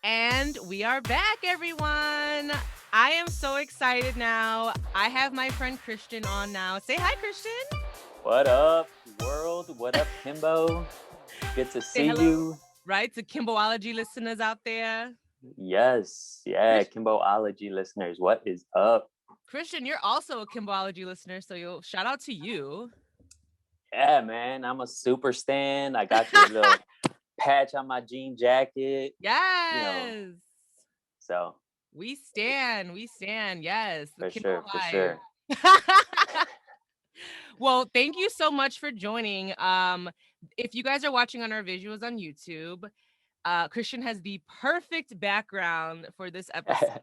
And we are back, everyone. I am so excited now. I have my friend Christian on now. Say hi, Christian. What up, world? What up, Kimbo? Good to Say see hello, you. right, to Kimbology listeners out there. Yes, yeah, Chris- Kimbology listeners, what is up? Christian, you're also a Kimbology listener, so shout out to you. Yeah, man, I'm a super stan. I got your little patch on my jean jacket, you know. Yes. So We stand. Yes, the for Kimbo sure, for live. sure. Well, thank you so much for joining. If you guys are watching on our visuals on YouTube, Christian has the perfect background for this episode.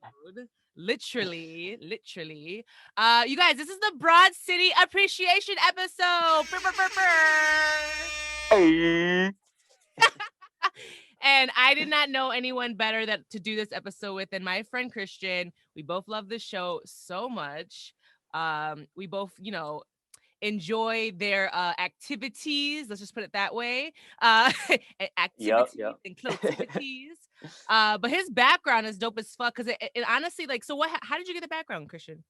Literally. You guys, this is the Broad City Appreciation episode. Brr, brr, brr, brr. Hey. And I did not know anyone better to do this episode with than my friend Christian. We both love the show so much. We both, enjoy their activities. Let's just put it that way. Activities Yep. and clotivities. But his background is dope as fuck. Because it honestly, like, so what? How did you get the background, Christian?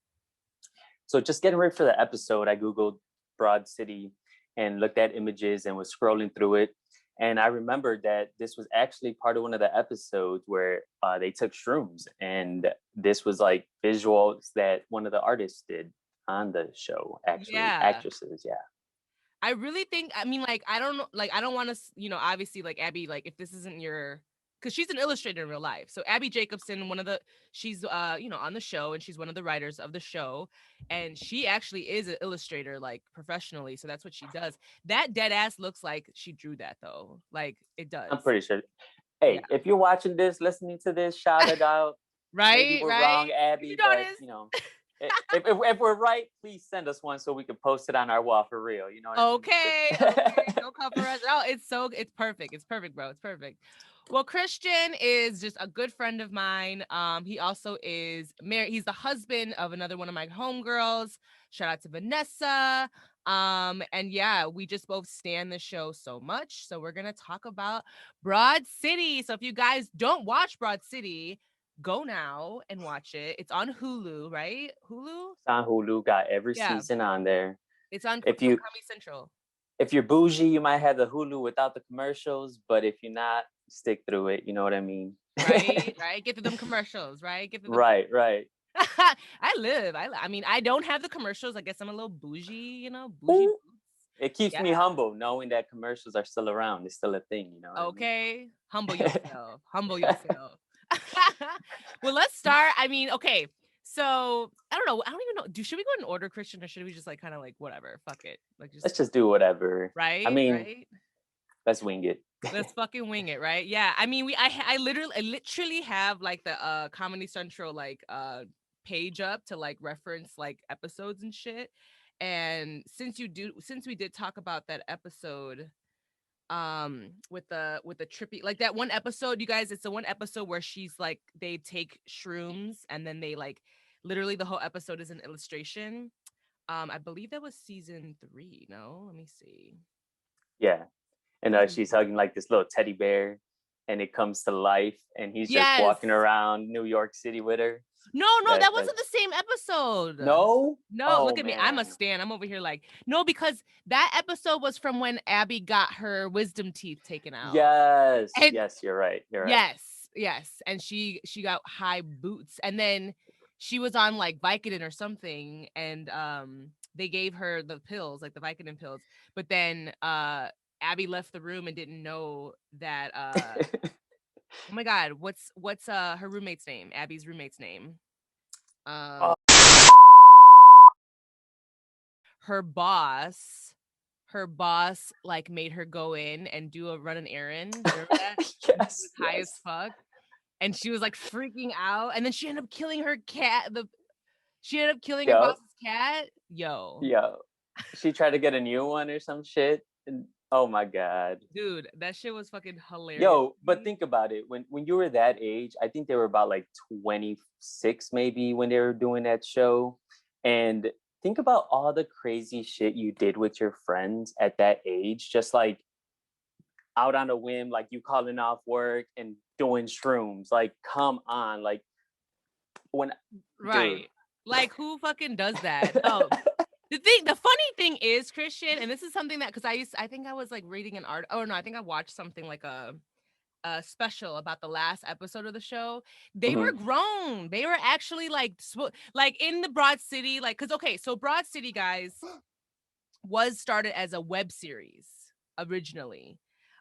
So just getting ready for the episode, I Googled Broad City and looked at images and was scrolling through it. And I remembered that this was actually part of one of the episodes where they took shrooms. And this was like visuals that one of the artists did on the show, actually, Yeah. actresses. Yeah. I really think, I mean, like, I don't know, like, I don't want to, obviously, like, Abby, like, if this isn't because she's an illustrator in real life. So Abby Jacobson, she's, on the show, and she's one of the writers of the show. And she actually is an illustrator, like, professionally. So that's what she does. That dead ass looks like she drew that, though. Like, it does. I'm pretty sure. Yeah. Hey, if you're watching this, listening to this, shout it out. Maybe Right? we're wrong, You Abby, but notice? if we're right, please send us one so we can post it on our wall for real. You know what I mean? Okay. Don't cover us. Oh, it's perfect. It's perfect, bro. It's perfect. Well, Christian is just a good friend of mine. He also is married. He's the husband of another one of my homegirls. Shout out to Vanessa. And yeah, we just both stand the show so much. So we're gonna talk about Broad City. So if you guys don't watch Broad City, go now and watch it. It's on Hulu, right? Hulu? It's on Hulu, got every Yeah. season on there. It's on If you Comedy Central. if you're bougie, you might have the Hulu without the commercials, but if you're not, stick through it. You know what I mean? Right. Get to them commercials, right? Get to them. Right. I mean, I don't have the commercials. I guess I'm a little bougie, bougie. Ooh. It keeps me Yeah. humble knowing that commercials are still around. It's still a thing, you know. Okay. Humble yourself. Humble yourself. Well, let's start. I mean, okay. So I don't know. I don't even know. Should we go in order, Christian, or should we just like kind of like whatever? Fuck it. Like Let's just do whatever. right. I mean, right. let's wing it. Let's fucking wing it, right? Yeah. I mean, I literally have like the Comedy Central like page up to like reference like episodes and shit. And since we did talk about that episode with the trippy, like that one episode, you guys, it's the one episode where she's like they take shrooms and then they like literally the whole episode is an illustration. I believe that was season 3. No, let me see. Yeah. And she's hugging like this little teddy bear and it comes to life and he's just walking around New York City with her. No, that wasn't the same episode. No? Oh, look at me. I'm a stan. I'm over here like, no, because that episode was from when Abby got her wisdom teeth taken out. Yes. Yes, you're right. Yes. And she got high boots. And then she was on like Vicodin or something. And they gave her the pills, like the Vicodin pills. But then Abby left the room and didn't know that oh my god, what's her roommate's name? Abby's roommate's name. Her boss like made her go in and run an errand. Remember that? Yes. High as fuck. And she was like freaking out. And then she ended up killing her cat. She ended up killing her boss's cat. Yo. She tried to get a new one or some shit. And oh my god. Dude, that shit was fucking hilarious. Yo, but think about it. When you were that age, I think they were about like 26 maybe when they were doing that show. And think about all the crazy shit you did with your friends at that age. Just like out on a whim, like you calling off work and doing shrooms. Like, come on, like when, dude. Right. Like who fucking does that? No. The funny thing is, Christian, and this is something that because I think I was like reading an art. Oh no, I think I watched something like a special about the last episode of the show. They were Mhm. grown. They were actually like like in the Broad City, like because okay, so Broad City guys was started as a web series originally.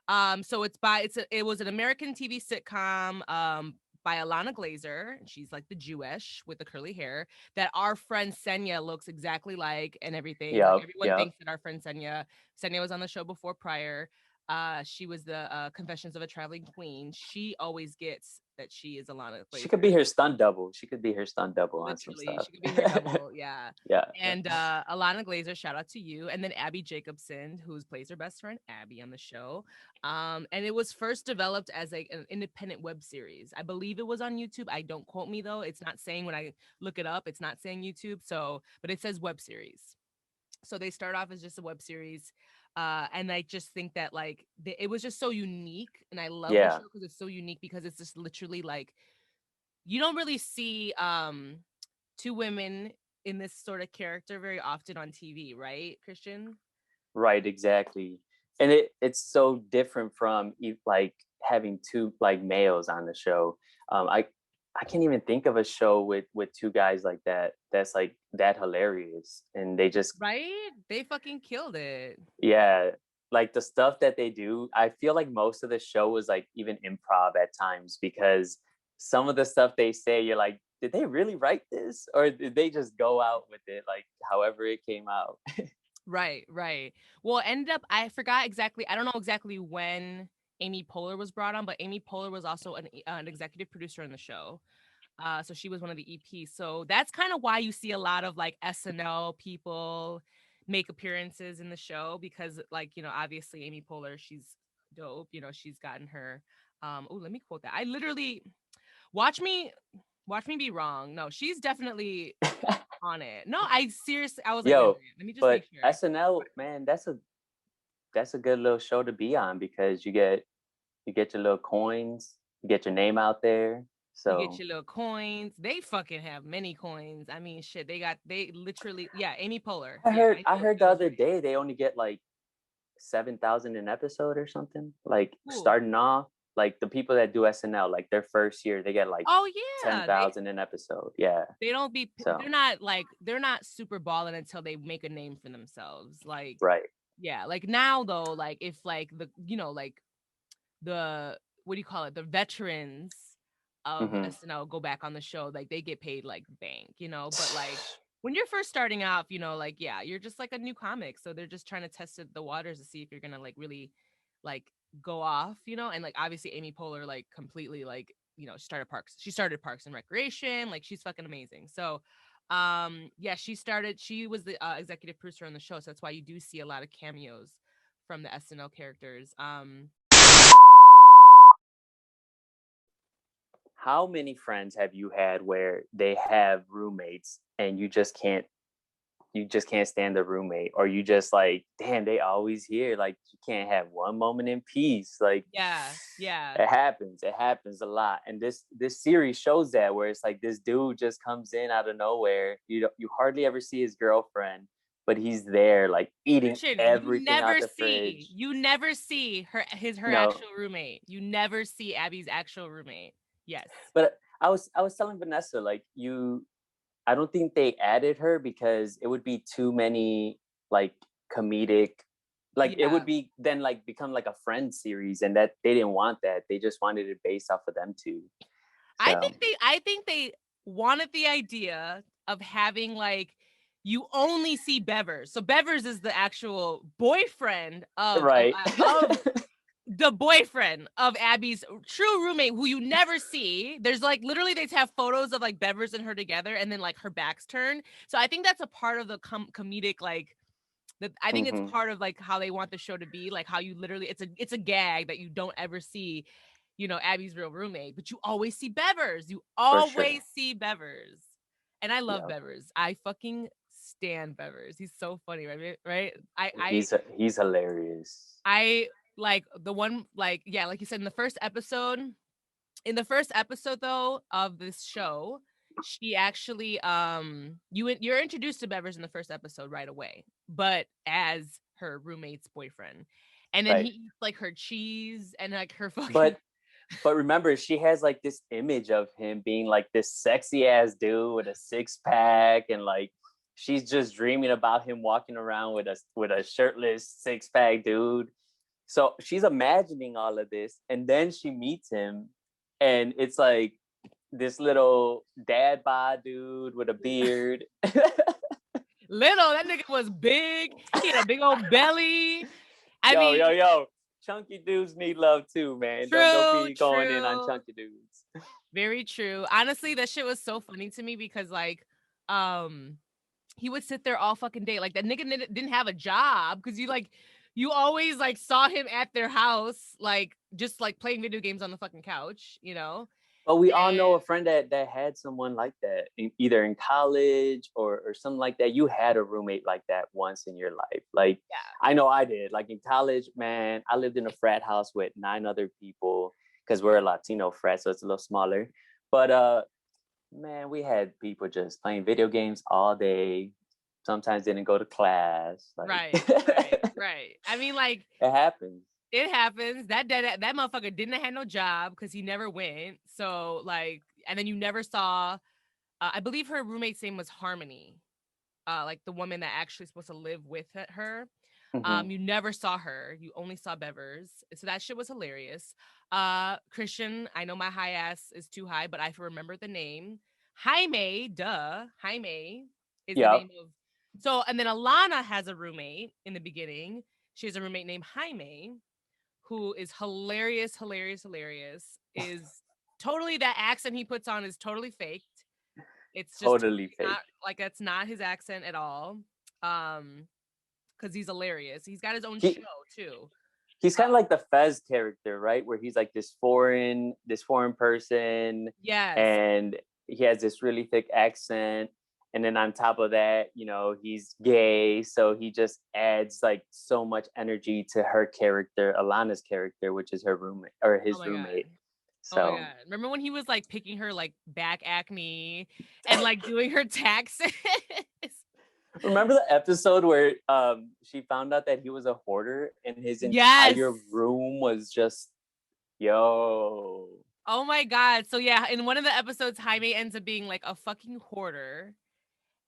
So it was an American TV sitcom by Alana Glazer. She's like the Jewish with the curly hair that our friend Senya looks exactly like and everything. Like Yep, everyone yep. thinks that our friend Senya was on the show before prior. She was the Confessions of a Traveling Queen. She always gets that she is Alana She could be Glazer. her stunt double. She could be her stunt double on some Literally, stuff. she could be her double, yeah. Yeah, yeah. And Alana Glazer, shout out to you, and then Abby Jacobson, who plays her best friend Abby on the show. And it was first developed as an independent web series. I believe it was on YouTube. I don't quote me though. It's not saying when I look it up. It's not saying YouTube. So, but it says web series. So they start off as just a web series. And I just think that like it was just so unique, and I love the Yeah. show because it's so unique because it's just literally like you don't really see two women in this sort of character very often on TV, right, Christian? Right, exactly. And it's so different from like having two like males on the show. I can't even think of a show with two guys like that that's like that hilarious. And they just, Right? They fucking killed it. yeah, like the stuff that they do, I feel like most of the show was like even improv at times, because some of the stuff they say, you're like, did they really write this, or did they just go out with it like however it came out? Right, right. Well, it ended up I forgot exactly. I don't know exactly when Amy Poehler was brought on, but Amy Poehler was also an executive producer on the show. So she was one of the EPs. So that's kind of why you see a lot of like SNL people make appearances in the show because, like, obviously Amy Poehler, she's dope. She's gotten her. Oh, let me quote that. I literally watch me, watch me be wrong. No, she's definitely on it. No, I seriously, I was like, wait a Yo, minute, let me just but make sure. SNL, man, that's a good little show to be on, because you get your little coins, you get your name out there. You get So your little coins. They fucking have many coins. I mean, shit, they literally, yeah, Amy Poehler. Yeah, I I knew it. heard I the was other right. day they only get like 7,000 an episode or something. Like Cool. starting off, like the people that do SNL, like their first year, they get like Oh ten yeah, thousand an episode. Yeah. they don't be So they're not super balling until they make a name for themselves. Like right. yeah, like now though, like if like like the what do you call it? The veterans of Hmm. SNL go back on the show, like they get paid like bank. But like when you're first starting off, like yeah, you're just like a new comic. So they're just trying to test the waters to see if you're gonna like really like go off. And like obviously Amy Poehler like completely like she started Parks and Recreation, like she's fucking amazing. So yeah, she was the executive producer on the show, so that's why you do see a lot of cameos from the SNL characters. How many friends have you had where they have roommates and you just can't stand the roommate, or you just like, damn, they always here, like you can't have one moment in peace, like Yeah, yeah. it happens a lot. And this series shows that, where it's like this dude just comes in out of nowhere, you hardly ever see his girlfriend, but he's there like eating Christian, everything out the fridge. you never see her No, actual roommate. You never see Abby's actual roommate. Yes. but I was telling Vanessa, like, I don't think they added her because it would be too many like comedic, like it Yeah. would be then like become like a friend series, and that they didn't want that. They just wanted it based off of them two. So I think they wanted the idea of having like you only see Bevers. So Bevers is the actual boyfriend right. of the boyfriend of Abby's true roommate, who you never see. There's like literally they have photos of like Bevers and her together, and then like her back's turned. So I think that's a part of the comedic like that. I think it's Hmm. part of like how they want the show to be, like how you literally it's a gag that you don't ever see, Abby's real roommate, but you always see Bevers. You For sure. always see Bevers. And I love Yep. Bevers. I fucking stand Bevers. He's so funny, right? Right? He's hilarious. I like the one, like, yeah, like you said, in the first episode though of this show, she actually you're introduced to Bevers in the first episode right away, but as her roommate's boyfriend. And then he Right. eats like her cheese and like her fucking But remember, she has like this image of him being like this sexy ass dude with a six pack, and like she's just dreaming about him walking around with a shirtless six pack dude. So she's imagining all of this, and then she meets him, and it's like this little dad bod dude with a beard. little, that nigga was big. He had a big old belly. I Yo, mean, yo, yo. Chunky dudes need love too, man. Don't true, be going in on true. chunky dudes. Very true. Honestly, that shit was so funny to me because like um he would sit there all fucking day. Like that nigga didn't have a job because you always like saw him at their house, like just like playing video games on the fucking couch, you know? But we all know And a friend that had someone like that, either in college or something like that. You had a roommate like that once in your life. Like yeah. I know I did. Like in college, man, I lived in a frat house with 9 other people because we're a Latino frat, so it's a little smaller. But man, we had people just playing video games all day. Sometimes didn't go to class. Like Right, right, right. I mean, like, it happens. it happens. That motherfucker didn't have no job because he never went. So like, and then you never saw. I believe her roommate's name was Harmony, like the woman that actually supposed to live with her. Mm-hmm. You never saw her. You only saw Bevers. So that shit was hilarious. Christian, I know my high ass is too high, but I remember the name. Jaime, duh. Jaime is the Yep. name of. So, and then Alana has a roommate in the beginning. She has a roommate named Jaime, who is hilarious, hilarious, hilarious. Is totally, that accent he puts on is totally faked. It's just Totally totally fake. not like, that's not his accent at all. Um, because he's hilarious. He's got his own show He too. he's Uh, kind of like the Fez character, right? Where he's like this foreign person, yes. and he has this really thick accent. And then on top of that, he's gay, so he just adds like so much energy to her character, Alana's character, which is her roommate or Oh his my god. roommate. Oh my So god. Remember when he was like picking her like back acne and like doing her taxes? remember the episode where she found out that he was a hoarder and his Yes. entire room was just yo. Oh my god. So yeah, in one of the episodes, Jaime ends up being like a fucking hoarder.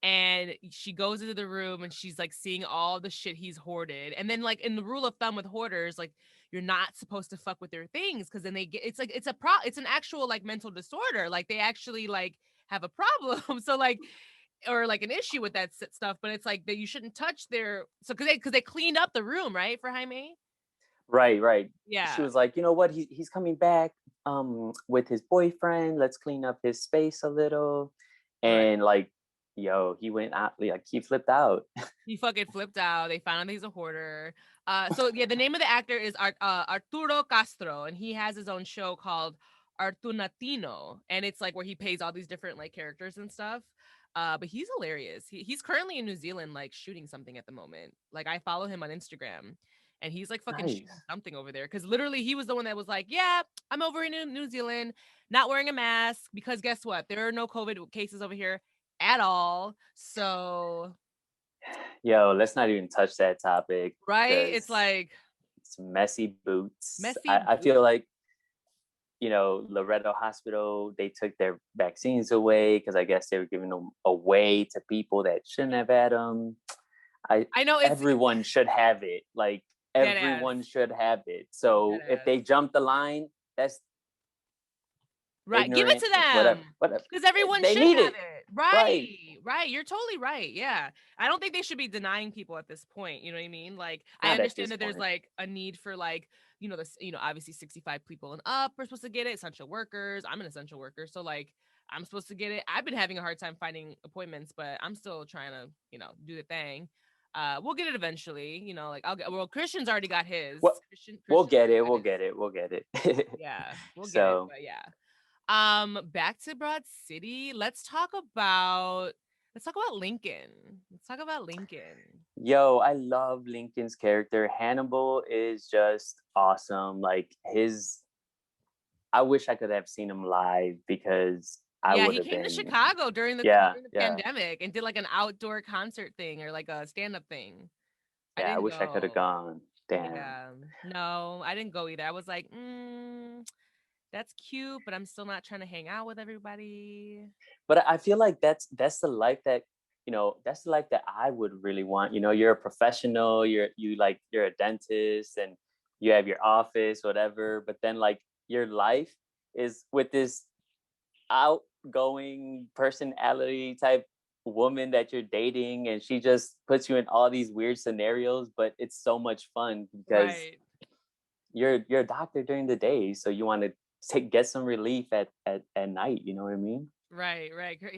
And she goes into the room and she's like seeing all the shit he's hoarded. And then like in the rule of thumb with hoarders, like you're not supposed to fuck with their things because then they get, it's like it's an actual like mental disorder. Like they actually like have a problem. So like, or like an issue with that stuff, but it's like that you shouldn't touch their, so because they cleaned up the room, right, for Jaime. Right, right. She Yeah. was like, you know what? He's coming back with his boyfriend. Let's clean up his space a little. Right. And like, yo, he went out, like he flipped out. He fucking flipped out. They found out he's a hoarder. So yeah, the name of the actor is Arturo Castro, and he has his own show called Artunatino, and it's like where he plays all these different like characters and stuff. But he's hilarious. He's currently in New Zealand, like shooting something at the moment. Like I follow him on Instagram, and he's like fucking shooting Nice. something over there. Because literally, he was the one that was like, "Yeah, I'm over in New Zealand, not wearing a mask because guess what? There are no COVID cases over here at all." So Yo, let's not even touch that topic right? It's because like it's messy boots. messy I boots. feel like, Loretto Hospital, they took their vaccines away because I guess they were giving them away to people that shouldn't have had them. I know it's Everyone should have it. Like dead ass, everyone should have it. dead So if ass. they jump the line, that's Right, give it ignorant. to them Whatever. Whatever. because everyone They should need have it. it. Right. Right, right. You're totally right. Yeah, I don't think they should be denying people at this point. You know what I mean? Like, I Not at understand this that there's point. like a need for like this obviously 65 people and up are supposed to get it. Essential workers. I'm an essential worker, so like I'm supposed to get it. I've been having a hard time finding appointments, but I'm still trying to do the thing. We'll get it eventually. Like I'll get. Well, Christian's already got his. What we'll Christian's get already it. got We'll his. get it. We'll get it. Yeah, we'll get it. So But yeah. Back to Broad City. Let's talk about Lincoln. Let's talk about Lincoln. Yo, I love Lincoln's character. Hannibal is just awesome. Like I wish I could have seen him live because I Yeah, would he have came to been, Chicago during the yeah, yeah, pandemic and did like an outdoor concert thing or like a stand-up thing. I yeah. I didn't wish I could have go. gone. Damn. Yeah. No, I didn't go either. I was like, that's cute, but I'm still not trying to hang out with everybody. But I feel like that's the life that, that's the life that I would really want. You're a professional, you're a dentist, and you have your office, whatever, but then like your life is with this outgoing personality type woman that you're dating, and she just puts you in all these weird scenarios, but it's so much fun because Right. you're a doctor during the day, so you want to get some relief at night, you know what I mean? Right.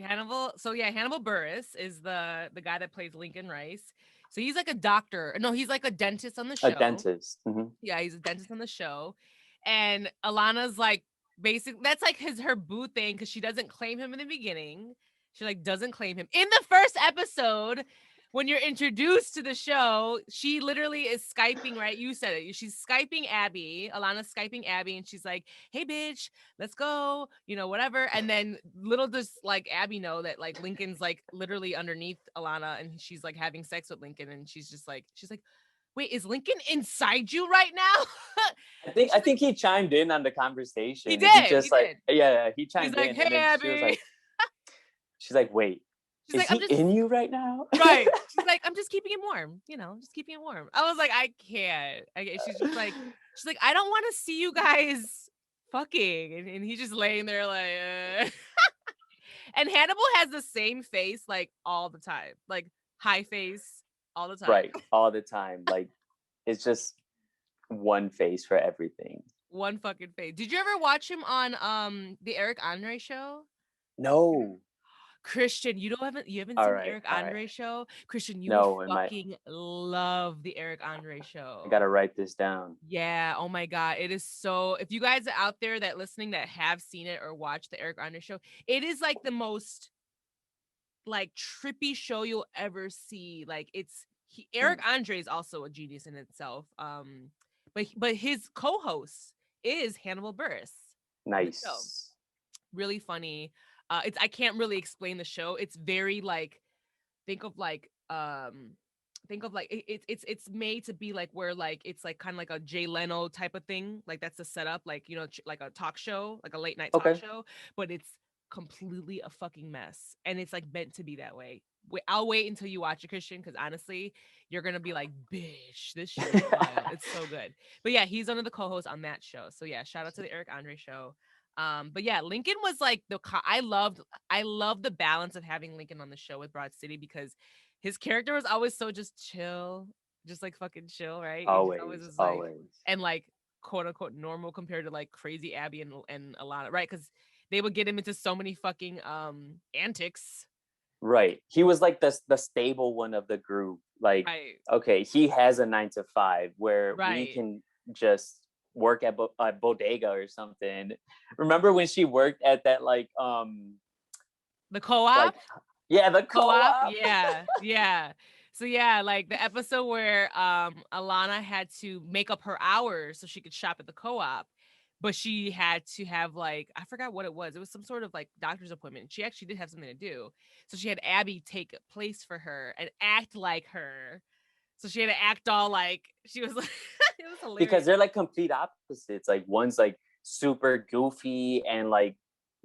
Hannibal. So yeah, Hannibal Buress is the guy that plays Lincoln Rice. So he's like a doctor. No, he's like a dentist on the A show. dentist. Yeah, he's a dentist on the show. And Alana's like basic that's like her boo thing because she doesn't claim him in the beginning. She like doesn't claim him. In the first episode, when you're introduced to the show, she literally is Skyping, right? You said it. She's Skyping Abby. Alana's Skyping Abby, and she's like, hey bitch, let's go, whatever. And then little does like Abby know that like Lincoln's like literally underneath Alana and she's like having sex with Lincoln, and she's like, wait, is Lincoln inside you right now? I And think I she's like, think he chimed in on the he conversation, and he did, he just like, did. yeah, he He's chimed like, in, hey, and then Abby. she's like, wait, She's is like, he I'm just in you right now? right. She's like, I'm just keeping it warm, just keeping it warm. I was like, I can't. She's like, I don't want to see you guys fucking, and he's just laying there like. And Hannibal has the same face like all the time, like high face all the time. Right, all the time. Like it's just one face for everything. One fucking face. Did you ever watch him on the Eric Andre show? No. Christian, you haven't All seen the right, Eric all right. Andre show? Christian, you would No, fucking love the Eric Andre I show. gotta write this down. Yeah, oh my god, it is so if you guys are out there that listening that have seen it or watched the Eric Andre show, it is like the most like trippy show you'll ever see. Like Hmm. Eric Andre is also a genius in itself. But his co-host is Hannibal Buress on the show. Nice. Really funny. It's I can't really explain the show. It's very like think of like it's made to be like where like it's like kind of like a Jay Leno type of thing. Like that's the setup, like like a talk show, like a late night talk Okay. show, but it's completely a fucking mess, and it's like meant to be that way. I'll wait until you watch it, Christian, because honestly, you're gonna be like, "Bitch, this shit is wild." It's so good. But yeah, he's one of the co-hosts on that show. So yeah, shout out to the Eric Andre show. But yeah, Lincoln was like I loved the balance of having Lincoln on the show with Broad City because his character was always so just chill, just like fucking chill, right? He just always Always, was like always. and like quote unquote normal compared to like crazy Abby and Alana, right? Because they would get him into so many fucking antics. Right. He was like the stable one of the group. Like, Right, okay, he has a 9 to 5 where we right. can just work at a bodega or something. Remember when she worked at that The co-op, like yeah, the co-op, co-op. yeah. So yeah, like the episode where Alana had to make up her hours so she could shop at the co-op, but she had to have like I forgot what it was. It was some sort of like doctor's appointment. She actually did have something to do. So she had Abby take place for her and act like her. So she had to act all like she was like it was Because hilarious. they're like complete opposites. Like one's like super goofy and like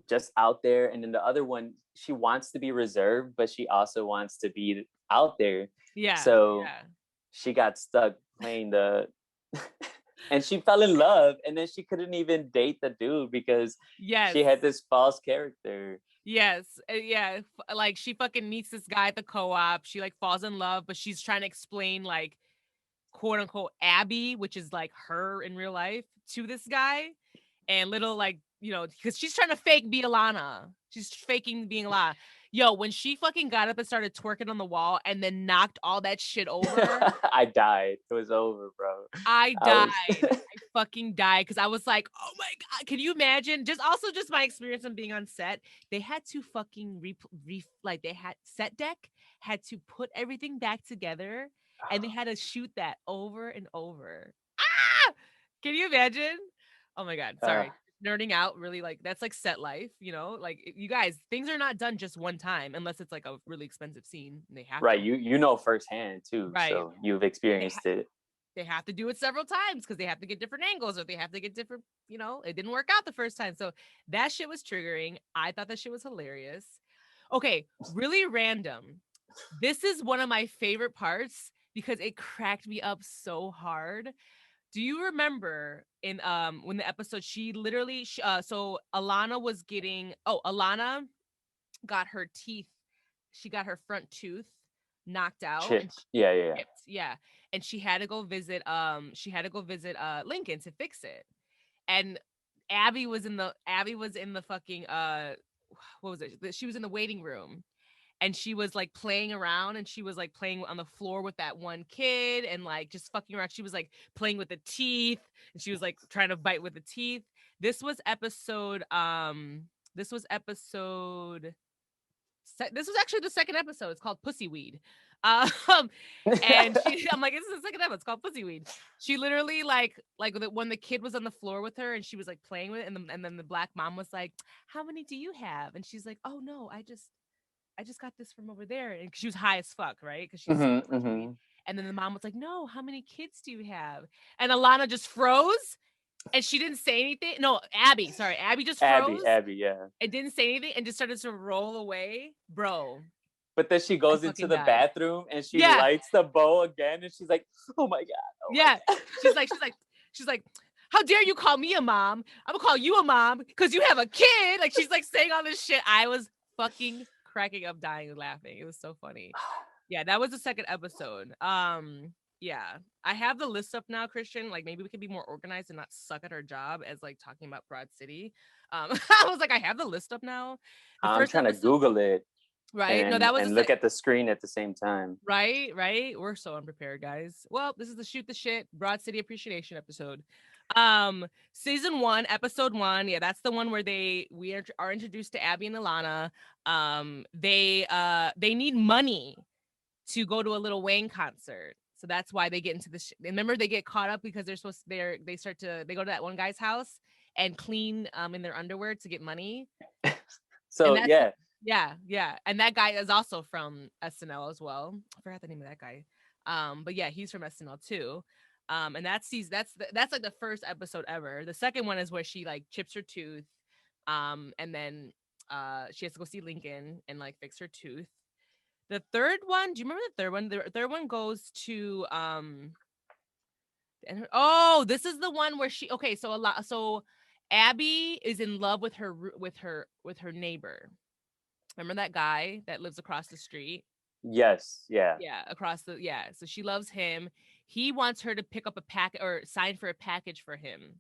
just out there, and then the other one, she wants to be reserved but she also wants to be out there. Yeah, So yeah. she got stuck playing the and she fell in love, and then she couldn't even date the dude because Yes. she had this false character. Yes. Yeah. Like she fucking meets this guy at the co-op. She like falls in love, but she's trying to explain like quote unquote Abby, which is like her in real life, to this guy. And little like, because she's trying to fake be Alana. She's faking being Alana. Yo, when she fucking got up and started twerking on the wall and then knocked all that shit over, I died. It was over, bro. I I died. was I fucking died because I was like, oh my god, can you imagine? Just my experience on being on set. They had to fucking like they had set deck had to put everything back together, and they had to shoot that over and over. Ah! Can you imagine? Oh my god, Uh, sorry. Nerding out really like that's like set life, you know? Like you guys, things are not done just one time unless it's like a really expensive scene and they have to right. You know firsthand too, right. so you've They experienced it. they have to do it several times because they have to get different angles or they have to get different, you know, it didn't work out the first time. So that shit was triggering. I thought that shit was hilarious. Okay, really random. This is one of my favorite parts because it cracked me up so hard. Do you remember in when the episode she literally so Alana got her teeth, she got her front tooth knocked out and Chipped. Yeah, yeah, yeah. chipped, yeah, and she had to go visit Lincoln to fix it. And Abby was in the fucking what was it? She was in the waiting room and she was like playing around and she was like playing on the floor with that one kid and like just fucking around. She was like playing with the teeth and she was like trying to bite with the teeth. This was episode this was episode this was actually the second episode. It's called Pussy Weed. Um, and I'm like, this is the second episode. It's called Pussy Weed. She literally when the kid was on the floor with her and she was like playing with it, and then the black mom was like, "How many do you have?" And she's like, "Oh no, I just got this from over there." And she was high as fuck, right? Because she's Hmm, so much weed. hmm. And then the mom was like, "No, how many kids do you have?" And Alana just froze and she didn't say anything. No, Abby, sorry, Abby just Abby, froze Abby, yeah. and didn't say anything and just started to roll away. Bro, But then she I goes into fucking the died. bathroom and she Yeah, lights the bow again, and she's like, "Oh my god, oh yeah. my god." She's like, how dare you call me a mom? I'm gonna call you a mom because you have a kid. Like she's like saying all this shit. I was fucking cracking up, dying, laughing. It was so funny. Yeah, that was the second episode. Yeah, I have the list up now, Christian. Like maybe we could be more organized and not suck at our job as like talking about Broad City. I was like, I have the list up now. The I'm first trying to episode, Google it right? No, and that was the and look at the screen at the same time. right, right. We're so unprepared, guys. Well, this is the shoot the shit Broad City appreciation episode. Season 1, episode 1. Yeah, that's the one where are introduced to Abby and Alana. They need money to go to a Lil Wayne concert. So that's why they get into the remember they get caught up because they go to that one guy's house and clean in their underwear to get money. And So that's yeah, yeah, yeah. And that guy is also from SNL as well. I forgot the name of that guy. But yeah, he's from SNL too. And that's like the first episode ever. The second one is where she like chips her tooth. And then she has to go see Lincoln and like fix her tooth. The third one, do you remember the third one? The third one goes to oh, this is the one where so Abby is in love with her neighbor. Remember that guy that lives across the street? yes, yeah, Yeah, so she loves him. He wants her to pick up a pack or sign for a package for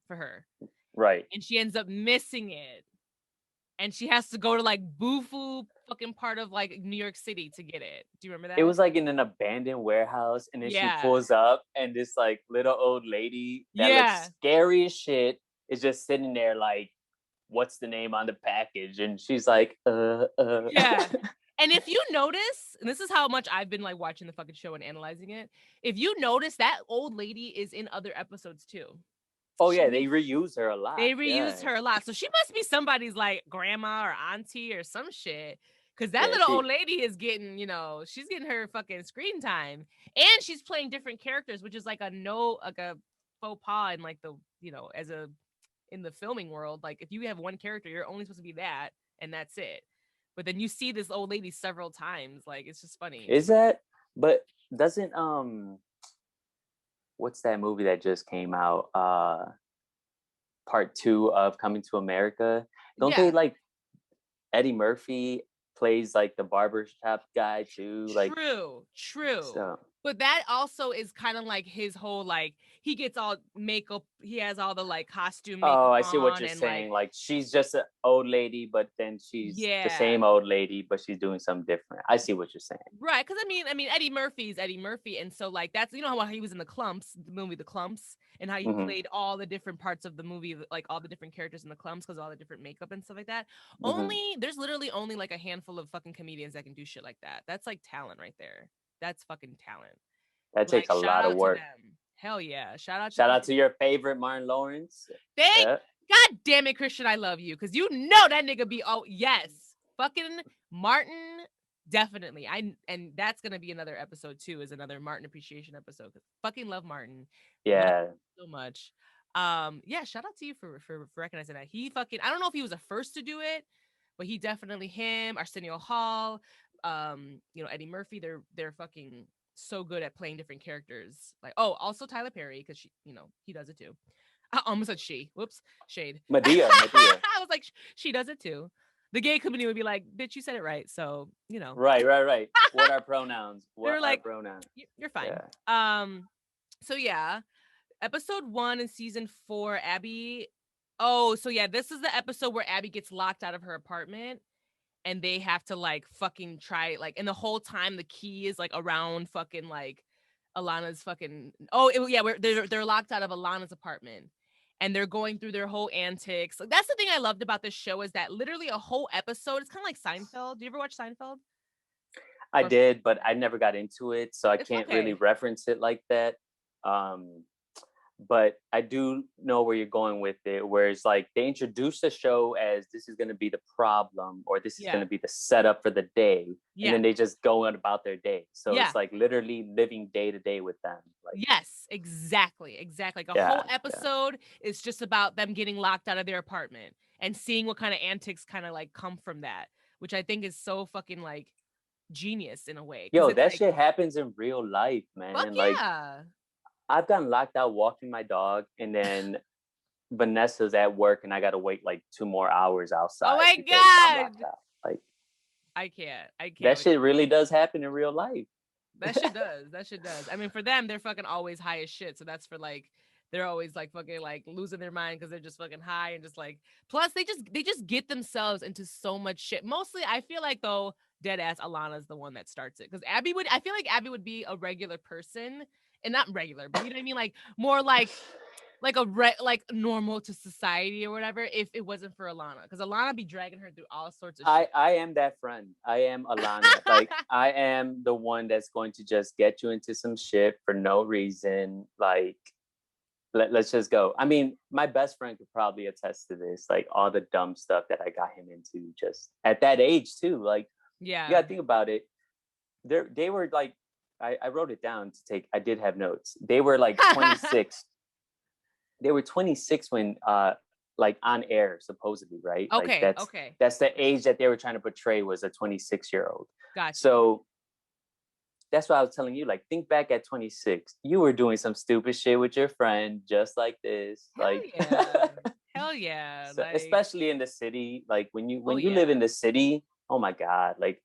her. right. And she ends up missing it. And she has to go to like Bufu fucking part of like New York City to get it. Do you remember It that? was like in an abandoned warehouse, and then she Yeah. pulls up, and this like little old lady that Yeah. looks scary as shit is just sitting there like, "What's the name on the package?" And she's like, Yeah. And if you notice, and this is how much I've been like watching the fucking show and analyzing it, if you notice that old lady is in other episodes too. Oh yeah, She they reuse her a lot. They reused Yeah, her a lot. So she must be somebody's like grandma or auntie or some shit. Cause that yeah. little She old lady is getting, she's getting her fucking screen time. And she's playing different characters, which is like a faux pas in like as a in the filming world. Like if you have one character, you're only supposed to be that and that's it. But then you see this old lady several times. Like it's just funny. is that, but doesn't what's that movie that just came out? Part two of Coming to America. Don't they Yeah. like Eddie Murphy plays like the barbershop guy too? Like True, true. so. But that also is kind of like his whole like he gets all makeup, he has all the like costume Oh, makeup I see what on you're and like saying. Like she's just an old lady, but then she's the yeah. same old lady, but she's doing something different. I see what you're saying. Right, because I mean Eddie Murphy's Eddie Murphy, and so like that's how he was in the movie The Clumps, and how he Hmm, played all the different parts of the movie, like all the different characters in the Clumps, because all the different makeup and stuff like that. hmm. There's literally only like a handful of fucking comedians that can do shit like that. That's like talent right there. That's fucking talent. That takes Like, a shout lot of out to work. them. Hell yeah. Shout out to Shout out fucking to your favorite Martin Lawrence. thank Yeah. God damn it, Christian, I love you. Cause you know that nigga be yes. Fucking Martin, definitely. And that's gonna be another episode too, is another Martin appreciation episode. Cause fucking love Martin. Love Yeah. him so much. Yeah, shout out to you for recognizing that. He fucking I don't know if he was the first to do it, but he definitely him, Arsenio Hall, Eddie Murphy, they're fucking so good at playing different characters. Like, oh, also Tyler Perry, because he does it too. I almost said she. Whoops, shade. Medea. I was like, she does it too. The gay community would be like, bitch, you said it right. So, Right. What are pronouns? They're What are like, pronouns? you're fine. Yeah. So yeah, episode 1 in season 4, Abby. Oh, so yeah, this is the episode where Abby gets locked out of her apartment and they have to like fucking try like, and the whole time the key is like around fucking like Alana's fucking. They're locked out of Alana's apartment and they're going through their whole antics. Like, that's the thing I loved about this show, is that literally a whole episode. It's kind of like Seinfeld. Do you ever watch Seinfeld? I Or did, but I never got into it, so I it's can't really okay. reference it like that. Um, but I do know where you're going with it, where it's like they introduce the show as this is going to be the problem, or this is going Yeah. to be the setup for the day, and Yeah. then they just go on about their day. So Yeah. it's like literally living day to day with them. Like, Yes, exactly. Like a yeah, whole episode is just about them getting locked out of their apartment and seeing what kind of antics kind of like come from that, which I think is so fucking like genius in a way, because yo, it's that like, shit happens in real life, fuck man. Like, yeah. I've gotten locked out walking my dog, and then Vanessa's at work, and I got to wait like 2 more hours Oh outside my because I'm locked god. out. Like, I can't that with shit really does happen in real life. that shit does. That shit does. I mean, for them, they're fucking always high as shit. So that's for like, they're always like fucking like losing their mind because they're just fucking high and just like. Plus, they just get themselves into so much shit. Mostly, I feel like though, dead ass Alana's the one that starts it, because I feel like Abby would be a regular person, and not regular, but you know what I mean, like more like like normal to society or whatever, if it wasn't for Alana, because Alana be dragging her through all sorts of shit. I am that friend. I am Alana. Like, I am the one that's going to just get you into some shit for no reason. Like, let's just go. I mean, my best friend could probably attest to this. Like, all the dumb stuff that I got him into just at that age too. Like, you Yeah. gotta think about it. They were like, I wrote it down to take. I did have notes. They were like 26. They were 26 when like on air, supposedly, right? Like, Okay. Okay. that's the age that they were trying to portray, was a 26-year-old. Got you. So that's what I was telling you. Like, think back at 26, you were doing some stupid shit with your friend, just like this. Hell Like, yeah. Hell yeah. so Like, especially in the city, like oh when you yeah. live in the city, oh my god, like,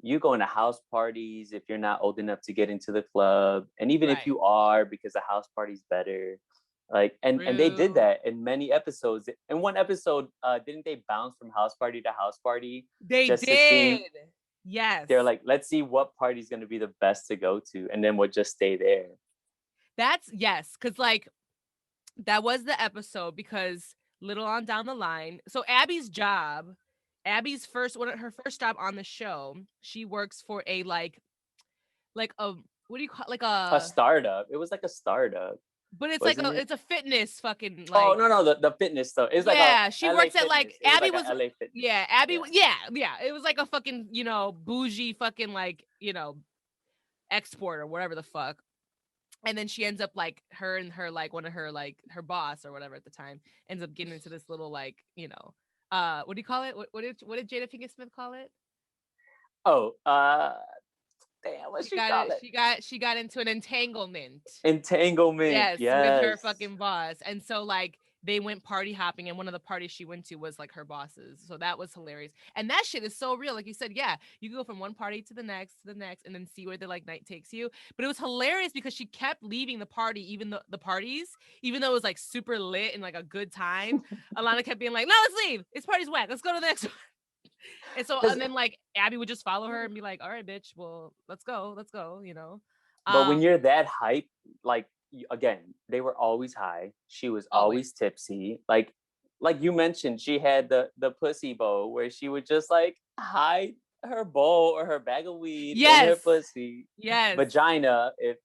you go into house parties if you're not old enough to get into the club, and even if Right. you are, because the house party's better. Like, and they did True. that in many episodes. In one episode, didn't they bounce from house party to house party They just to did. see? Yes. They're like, let's see what party's going to be the best to go to, and then we'll just stay there. That's yes. Cause like that was the episode, because little on down the line. So Abby's her first job on the show, she works for a like a what do you call, like A a, startup. It was like a startup, but it's like wasn't it? it's a fitness fucking Oh, like. no, the fitness stuff. It's like a Yeah, she LA works at Fitness. like It was Abby like a was. LA Fitness. Yeah, Abby. Yeah. Yeah. It was like a fucking bougie fucking like export or whatever the fuck. And then she ends up like her and her like one of her like her boss or whatever at the time ends up getting into this little like what do you call it? What did Jada Pinkett Smith call it? Oh, damn, what she call it? She got into an entanglement. Entanglement. Yes, with her Yes. fucking boss. And so like they went party hopping, and one of the parties she went to was like her boss's. So that was hilarious. And that shit is so real. Like you said, yeah, you go from one party to the next, and then see where the like night takes you. But it was hilarious because she kept leaving the party, even the parties, even though it was like super lit and like a good time. Alana kept being like, no, let's leave. This party's whack. Let's go to the next one. And so, Because and then like Abby would just follow her and be like, all right, bitch, well, let's go. But when Um, you're that hype, like, again, they were always high. She was always. always tipsy. Like you mentioned, she had the pussy bow where she would just like hide her bowl or her bag of weed in her Yes. pussy. Yes. Vagina, if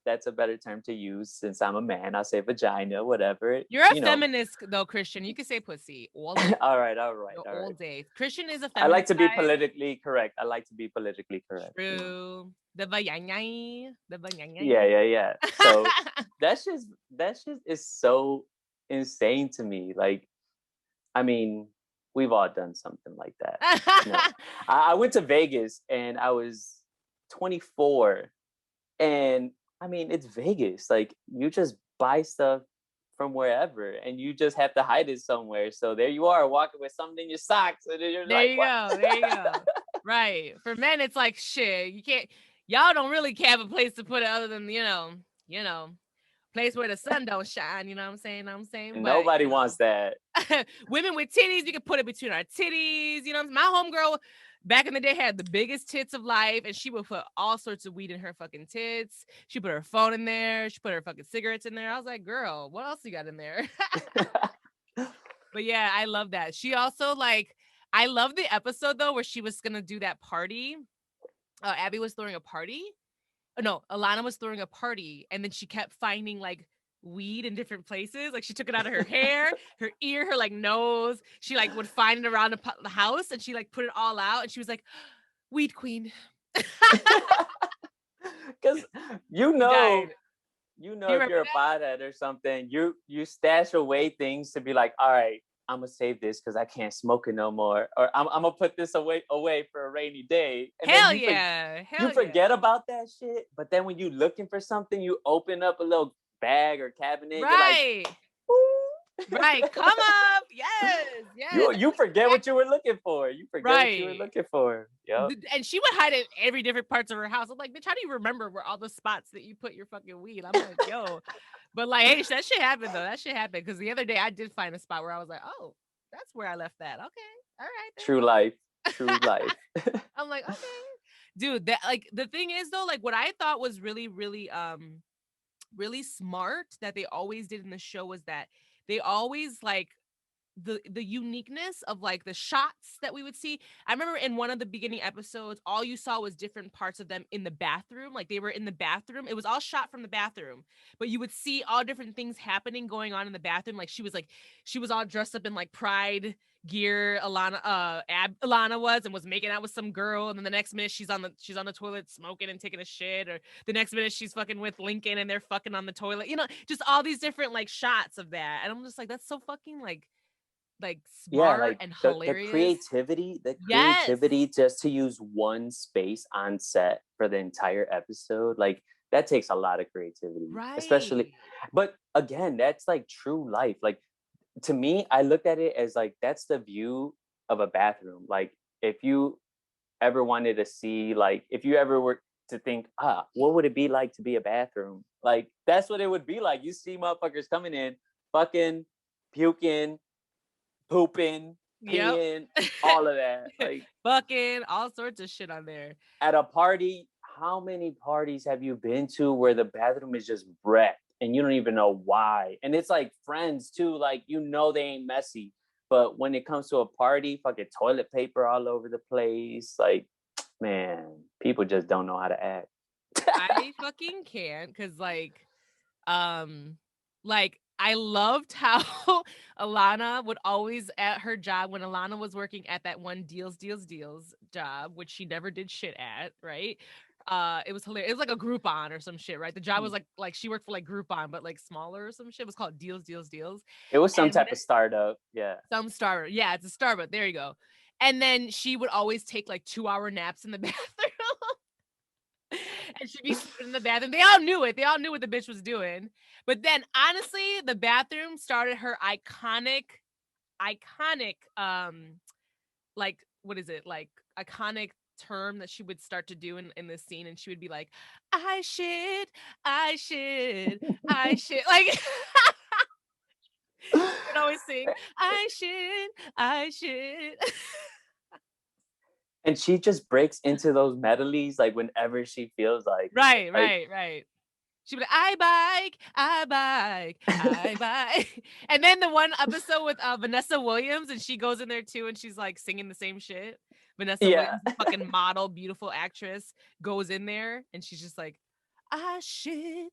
that's a better term to use, since I'm a man, I'll say vagina, whatever. You're a feminist though, Christian. You can say pussy all day. All right, All day. Christian is a I like feminist to be guy. politically correct. I like to be politically correct. True. The vayanyay. The vayanyay. Yeah. So that just is so insane to me. Like, I mean, we've all done something like that. You know, I went to Vegas and I was 24, and I mean, it's Vegas. Like, you just buy stuff from wherever, and you just have to hide it somewhere. So there you are, walking with something in your socks, and then you're There like, you "What?" go. There you go. Right. For men, it's like shit. You can't. Y'all don't really have a place to put it other than place where the sun don't shine. You know what I'm saying? But Nobody wants that. women with titties, you can put it between our titties. My homegirl back in the day had the biggest tits of life, and she would put all sorts of weed in her fucking tits. She put her phone in there. She put her fucking cigarettes in there. I was like, girl, what else you got in there? But yeah, I love that. She also I love the episode though where she was gonna do that party. Abby was throwing a party. Oh, no, Alana was throwing a party, and then she kept finding like weed in different places. Like she took it out of her hair, her ear, her nose. She would find it around the house, and she put it all out. And she was like, "Weed queen." Because you She know, died. You if remember you're a pothead or something, you stash away things to be like, all right, I'm gonna save this because I can't smoke it no more, or I'm gonna put this away for a rainy day, and then Hell yeah, you hell yeah. forget about that shit. But then when you looking for something, you open up a little bag or cabinet, you're like, Right. ooh. Right. Come up. Yes. Yes. You forget what you were looking for. You forget what you were Right. looking for. Yep. And she would hide it in every different parts of her house. I'm like, bitch, how do you remember where all the spots that you put your fucking weed? I'm like, yo. But hey, that shit happened though. That shit happened. Because the other day I did find a spot where I was like, oh, that's where I left that. Okay. All right True life. True then. life. I'm like, okay. Dude, that the thing is though, what I thought was really, really really smart that they always did in the show was that they always the uniqueness of the shots that we would see. I remember in one of the beginning episodes, all you saw was different parts of them in the bathroom. Like they were in the bathroom. It was all shot from the bathroom, but you would see all different things happening going on in the bathroom. She was all dressed up in pride gear. Alana was making out with some girl, and then the next minute she's on the toilet smoking and taking a shit, or the next minute she's fucking with Lincoln and they're fucking on the toilet. Just all these different shots of that, and I'm just like, that's so fucking Yeah, smart like and the hilarious. Yes. creativity just to use one space on set for the entire episode, like that takes a lot of creativity, Right. especially. But again, that's like true life. Like, to me, I looked at it as like that's the view of a bathroom. Like, if you ever wanted to see, like, if you ever were to think, what would it be like to be a bathroom? Like, that's what it would be like. You see motherfuckers coming in, fucking, puking, pooping, Yep. peeing, all of that. Like, Fucking all sorts of shit on there. at a party, how many parties have you been to where the bathroom is just wrecked and you don't even know why? And it's like friends too, like they ain't messy. But when it comes to a party, fucking toilet paper all over the place. Like, man, people just don't know how to act. I fucking can't, because um I loved how Alana would always, at her job, when Alana was working at that one deals job, which she never did shit at, right? It was hilarious. It was like a Groupon or some shit, right? The job was like she worked for Groupon, but smaller or some shit. It was called Deals. It was some And type of startup. Yeah. some Starbucks. Yeah, it's a Starbucks. There you go. And then she would always take 2-hour naps in the bathroom. And she'd be sleeping in the bathroom. They all knew it. They all knew what the bitch was doing. But then honestly, the bathroom started her iconic what is it? Iconic term that she would start to do in this scene, and she would be like, I shit, I shit, I shit. She would always sing, I shit, I shit. And she just breaks into those medleys like whenever she feels like it. Right, Like, right, right. She'd be like, I bike, I bike. And then the one episode with Vanessa Williams, and she goes in there too, and she's singing the same shit. Vanessa Yeah. Williams, the fucking model, beautiful actress, goes in there and she's just like, ah shit,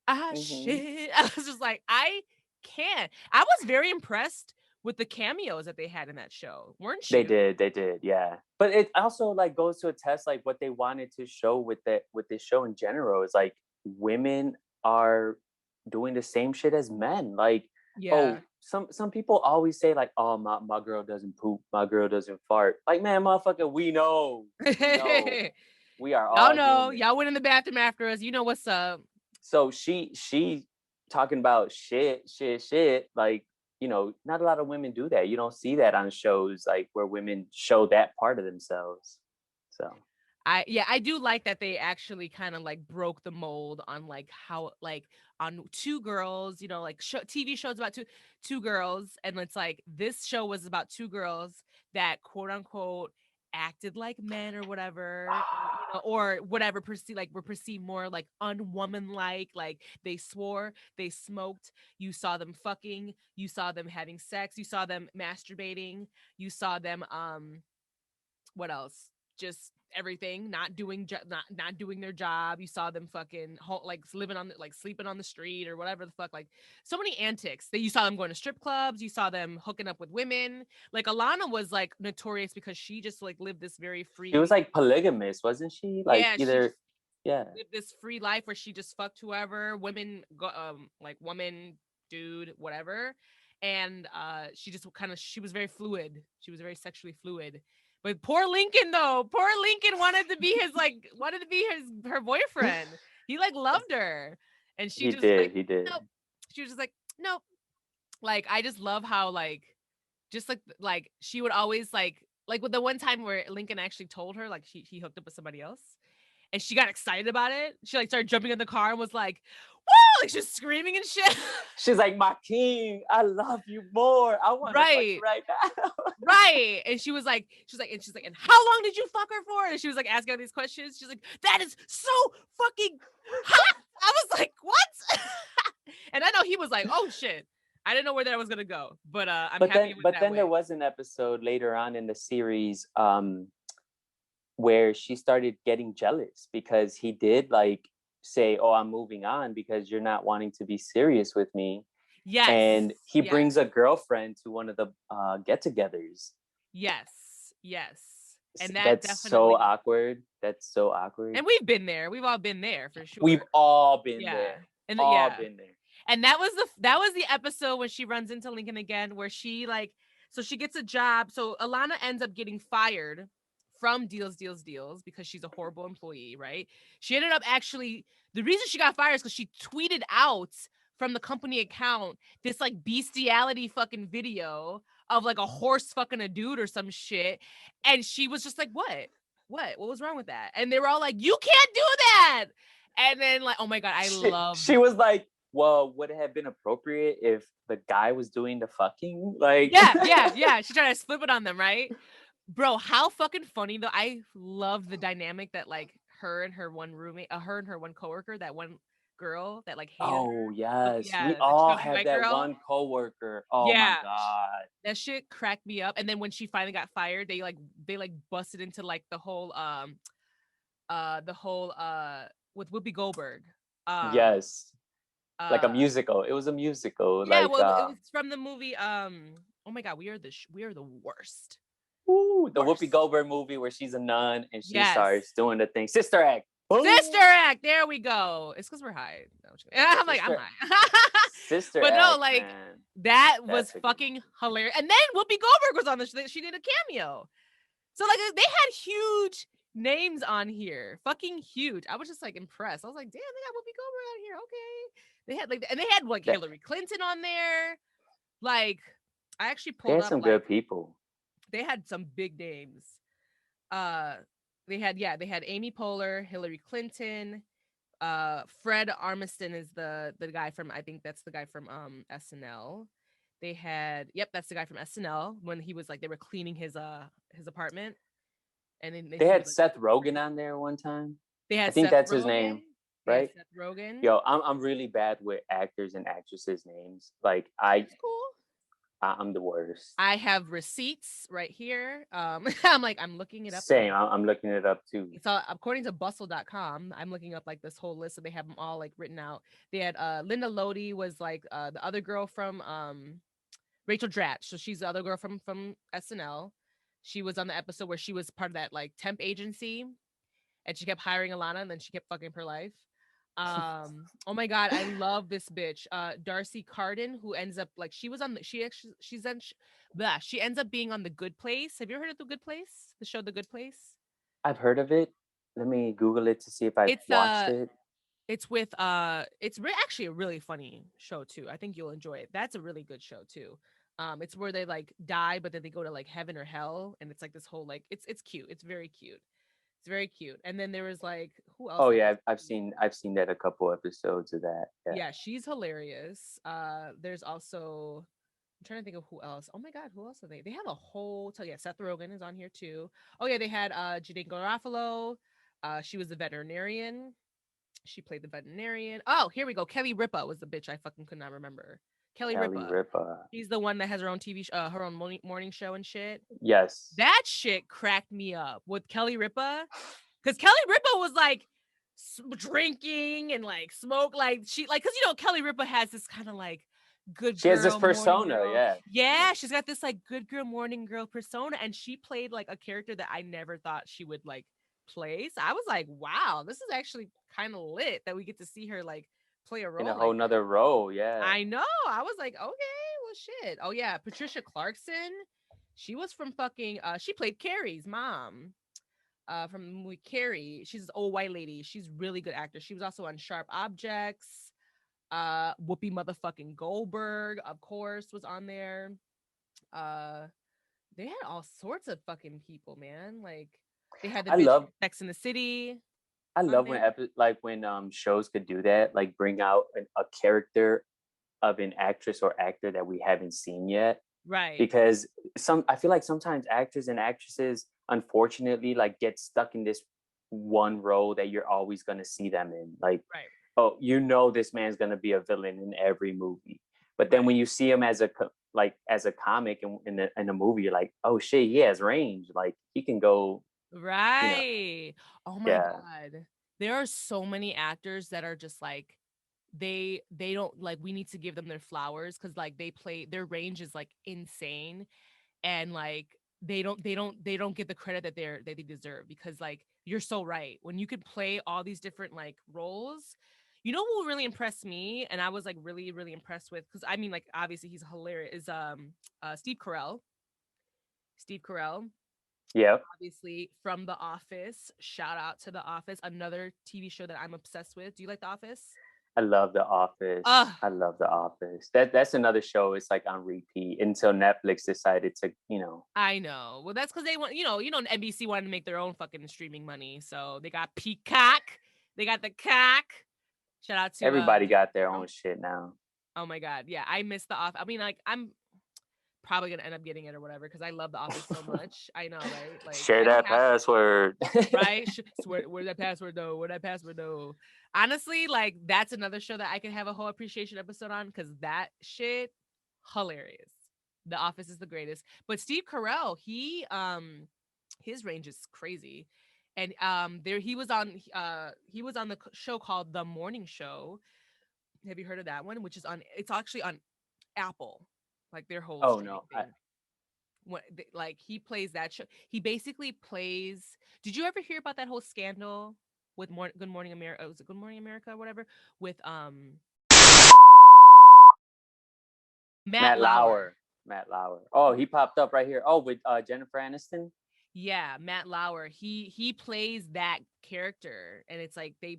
ah Hmm. shit. I was just like, I can't. I was very impressed with the cameos that they had in that show, weren't you? They did, yeah. But it also like goes to attest like what they wanted to show with this show in general is like women are doing the same shit as men. Like, oh, Yeah. some people always say like, oh, my girl doesn't poop, my girl doesn't fart. Like, man, motherfucker, we know, we are Y'all all know, human. y'all went in the bathroom after us. You know what's up. So she talking about shit. Like, not a lot of women do that. You don't see that on shows like where women show that part of themselves. So I do like that they actually kind of like broke the mold on like how like on two girls, like TV shows about two girls, and it's like this show was about two girls that quote unquote acted like men or whatever, or whatever perceived like were perceived more like unwomanlike, like they swore, they smoked, you saw them fucking, you saw them having sex, you saw them masturbating, you saw them what else? Just everything, not doing not doing their job. You saw them fucking like living on like sleeping on the street or whatever the fuck. Like so many antics that you saw them going to strip clubs. You saw them hooking up with women. Like Alana was like notorious because she just like lived this very she was free. like polygamous, wasn't she? Like Yeah, she either, just yeah. lived this free life where she just fucked whoever, women, like woman, dude, whatever. And she just kind of she was very fluid. She was very sexually fluid. But poor Lincoln though, poor Lincoln wanted to be his like wanted to be her boyfriend. He like loved her, and she He just like did, he did. nope. She was just like nope. Like I just love how like just like she would always like with the one time where Lincoln actually told her like he hooked up with somebody else and she got excited about it. She like started jumping in the car and was like, "Whoa!" Like she's screaming and shit. She's like, my king, I love you more. I want to fuck you Right, right now. right. And she's like, and how long did you fuck her for? And she was like asking all these questions. She's like, that is so fucking hot. I was like, what? And I know he was like, oh shit. I didn't know where that was gonna go, but I'm but happy then it went but that then there way. was an episode later on in the series where she started getting jealous because he did like say, oh, I'm moving on because you're not wanting to be serious with me. Yes, And he yes, brings a girlfriend to one of the get-togethers. yes, yes. And that That's so definitely, awkward. That's so awkward. and we've been there. We've all been there for We've sure. all been Yeah. there. And All yeah. been there. And that was the episode when she runs into Lincoln again, where she like so she gets a job. So Alana ends up getting fired from Deals because she's a horrible employee, right? She ended up actually the reason she got fired is because she tweeted out from the company account this like bestiality fucking video of like a horse fucking a dude or some shit. And she was just like, what? What was wrong with that? And they were all like, you can't do that. And then like, oh my god, I love She was like, well, would it have been appropriate if the guy was doing the fucking? Like, yeah. She tried to flip it on them, right? Bro, how fucking funny though. I love the dynamic that like her and her one roommate, her and her one coworker, that one girl that like hated oh her. yes, we Yeah, the all chubby have white that girl. one coworker. Oh my Yeah, god. that shit cracked me up. And then when she finally got fired, they busted into like the whole with Whoopi Goldberg. Um Yes, like a uh musical. It was a musical. yeah, Like, well it was from the movie oh my god, we are the worst. ooh, the Whoopi Worst. Goldberg movie where she's a nun and she Yes. starts doing the thing. Sister Act. Sister Boom. Act. There we go. It's because we're high. No, I'm like, I'm Sister high. Sister But no, Act, like man. that was That's a good fucking hilarious. And then Whoopi Goldberg was on the she did a cameo. So like they had huge names on here. Fucking huge. I was just like impressed. I was like, damn, they got Whoopi Goldberg on here. Okay. They had like and they had like that Hillary Clinton on there. Like I actually they pulled had up some like good people. they had some big names. Uh they had Amy Poehler, Hillary Clinton, Fred Armiston is the guy from, I think that's the guy from SNL. They had, yep, that's the guy from SNL when he was like they were cleaning his apartment, and then They he had was like Seth Rogen on there one time. they I had think Seth that's his Rogen. name, They had right? Seth Rogen. Yo, I'm really bad with actors and actresses' names. Like It's cool. I'm the worst. I have receipts right here. I'm looking it up Same. now. I'm looking it up too. So according to bustle.com, I'm looking up like this whole list, so they have them all like written out. They had Linda Lodi was like the other girl from Rachel Dratch. So she's the other girl from SNL. She was on the episode where she was part of that like temp agency, and she kept hiring Alana, and then she kept fucking up her life. Oh my god, I love this bitch. Darcy Carden, who ends up like she was on the she actually she's on blah, she ends up being on The Good Place. Have you ever heard of The Good Place? The show The Good Place? I've heard of it. Let me Google it to see if I've It's watched it. it's with actually a really funny show too. I think you'll enjoy it. That's a really good show too. It's where they like die, but then they go to like heaven or hell, and it's like this whole like it's cute. It's very cute. It's very cute. And then there was like who else Oh that yeah, was I've seen that a couple episodes of that. Yeah, yeah, she's hilarious. There's also I'm trying to think of who else. Oh my god, who else are they? They have a whole yeah, Seth Rogen is on here too. Oh yeah, they had Jadine Garofalo. She was the veterinarian. She played the veterinarian. Oh, here we go. Kelly Ripa was the bitch I fucking could not remember. Kelly Kelly Ripa. Ripa. She's the one that has her own her own morning show and shit. Yes. That shit cracked me up with Kelly Ripa, because Kelly Ripa was like drinking and like smoke, like she like because Kelly Ripa has this kind of like good She has this girl, morning persona. girl. Yeah. Yeah, she's got this like good girl, morning girl persona, and she played like a character that I never thought she would like play. So I was like, wow, this is actually kind of lit that we get to see her like play a In a role whole like nother this. role. Yeah. I know. I was like, okay, well, shit. Oh yeah, Patricia Clarkson. She was from fucking. She played Carrie's mom. From the movie Carrie. She's this old white lady. She's really good actor. She was also on Sharp Objects. Whoopi motherfucking Goldberg, of course, was on there. Uh, they had all sorts of fucking people, man. Like they had the I bitch love from Sex in the City I on love when there. shows could do that, like bring out a character of an actress or actor that we haven't seen yet. Right. Because I feel like sometimes actors and actresses, unfortunately, like get stuck in this one role that you're always gonna see them in. Like, Right. oh, this man's gonna be a villain in every movie. But then Right. when you see him as a comic in a movie, you're like, oh shit, he has range. Like he can go, you know, Right. Oh my yeah. god. There are so many actors that are just like they don't like we need to give them their flowers cuz like they play their range is like insane, and like they don't get the credit that they deserve, because like you're so right. When you could play all these different like roles, who really impressed me, and I was like really impressed with, cuz I mean like obviously he's hilarious, is Steve Carell. Steve Carell, Yeah. obviously from The Office. Shout out to The Office, another TV show that I'm obsessed with. Do you like The Office? I love The Office. Uh I love The Office. That's another show. It's like on repeat until Netflix decided to. I know. Well, that's because they want, NBC wanted to make their own fucking streaming money. So they got Peacock. They got the cock. Shout out to Everybody got their Carol. own shit now. Oh my god. Yeah, I miss the Office. I mean, like, I'm probably gonna end up getting it or whatever because I love the Office so much. I know, right? Like Share I don't that have to, password. right? Where's that password though? Where that password though? Honestly, like that's another show that I could have a whole appreciation episode on, because that shit hilarious. The Office is the greatest. But Steve Carell, his range is crazy. And there he was on the show called The Morning Show. Have you heard of that one? Which is on it's actually on Apple, like their whole Oh streaming no. thing. Like he plays that show. He basically plays. Did you ever hear about that whole scandal with Good Morning America? Was it Good Morning America or whatever with Matt Matt Lauer? Lauer. Matt Lauer. Oh, he popped up right here. Oh, with Jennifer Aniston. Yeah, Matt Lauer. He plays that character, and it's like they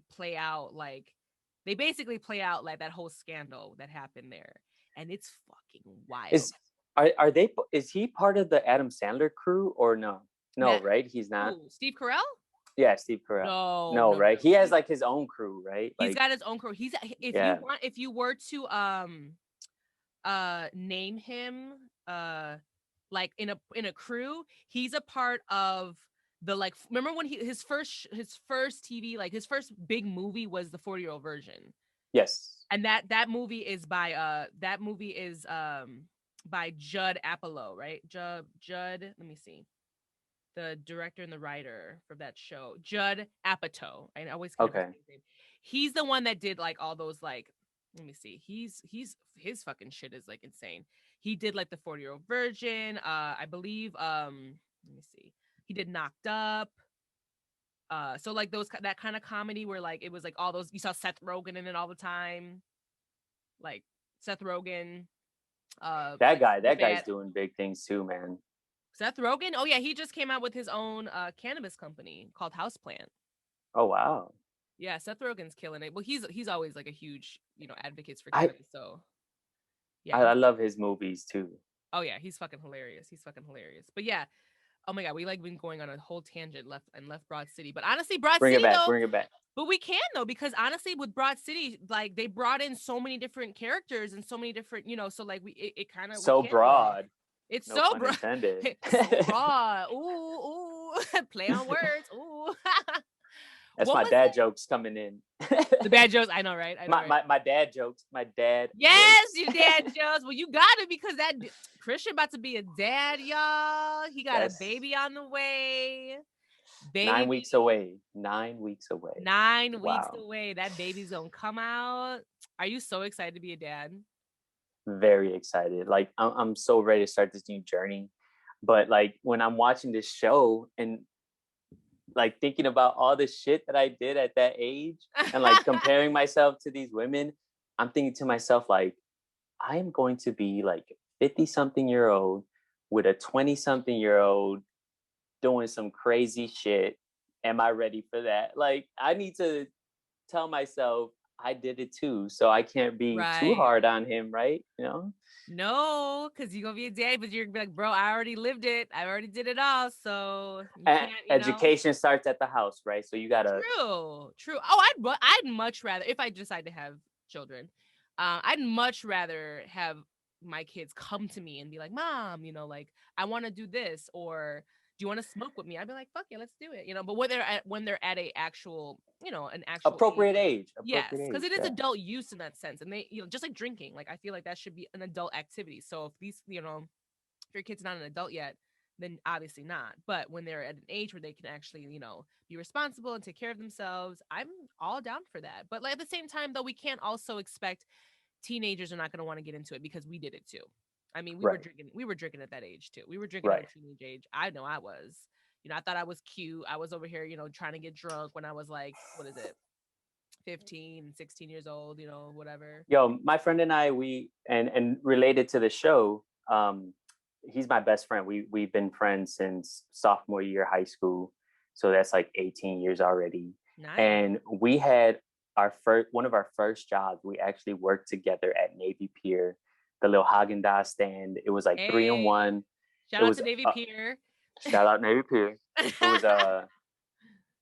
basically play out like that whole scandal that happened there, and it's fucking wild. Is are they? Is he part of the Adam Sandler crew or no? No, Matt, right? He's not. who? Steve Carell? Yeah, Steve Carell. No, No, no, no, right? no. He has like his own crew, right? He's Like, got his own crew. He's yeah. if you were to name him like in a crew, he's a part of the like remember when his first TV, like his first big movie was the 40-year-old virgin. Yes. And that movie is by that movie is by Judd Apatow, right? Judd. Let me see. The director and the writer for that show, Judd Apatow. I always kind of Okay. say his name. He's the one that did like all those like. Let me see. He's his fucking shit is like insane. He did like the 40-year-old virgin. I believe. Let me see. He did Knocked Up. So like those that kind of comedy where like it was like all those you saw Seth Rogen in it all the time, like Seth Rogen, That like guy, Super that guy's Bad. doing big things too, man. Seth Rogen, oh yeah, he just came out with his own cannabis company called Houseplant. Oh wow. Yeah, Seth Rogen's killing it. Well, he's always like a huge advocates for I cannabis. So yeah, I love his movies too. oh yeah, he's fucking hilarious. He's fucking hilarious. But yeah, oh my god, we like been going on a whole tangent left Broad City. But honestly, Broad Bring it City back. though. Bring it back. But we can though, because honestly, with Broad City, like they brought in so many different characters and so many different, so like it kind of we So can go there. broad. It's No so pun broad, intended. so broad. Ooh, play on words. Ooh, That's what my was dad it? jokes coming in. The bad jokes. I know, right? I know, right? My dad jokes. My dad Yes, jokes. your dad jokes. Well, you got it because Christian about to be a dad, y'all. He got a That's baby on the way. 9 weeks Baby. away. 9 weeks away. 9 weeks Wow. away. That baby's gonna come out. Are you so excited to be a dad? Very excited. Like I'm so ready to start this new journey. But like when I'm watching this show and like thinking about all the shit that I did at that age and like comparing myself to these women, I'm thinking to myself like I am going to be like 50 something year old with a 20 something year old doing some crazy shit. Am I ready for that? Like I need to tell myself I did it too, so I can't be too Right. hard on him, right? You know? No, because you're gonna be a dad, but you're gonna be like, bro, I already lived it. I already did it all. So you can't. Education starts at the house, right? So you gotta True, true. Oh, I'd much rather if I decide to have children, I'd much rather have my kids come to me and be like, "Mom, like I want to do this," or "Do you want to smoke with me?" I'd be like, "Fuck yeah, let's do it." But when they're at a actual, an actual age, appropriate like age, yes, appropriate because age. it is Yeah, adult use in that sense, and they, just like drinking, like I feel like that should be an adult activity. So if these, if your kid's not an adult yet, then obviously not. But when they're at an age where they can actually, be responsible and take care of themselves, I'm all down for that. But like at the same time, though, we can't also expect teenagers are not going to want to get into it because we did it too. I mean, we were right, drinking, we were drinking at that age too. We were drinking at a right. teenage age. I know I was. I thought I was cute. I was over here, trying to get drunk when I was like, what is it, 15, 16 years old, whatever. Yo, my friend and I, we and related to the show, he's my best friend. We've been friends since sophomore year high school, so that's like 18 years already. Nice. And we had our first one of our first jobs. We actually worked together at Navy Pier, the little Haagen Dazs stand. It was like three in Hey, one. shout It out was to Navy Pier. shout out Navy Pier. It was a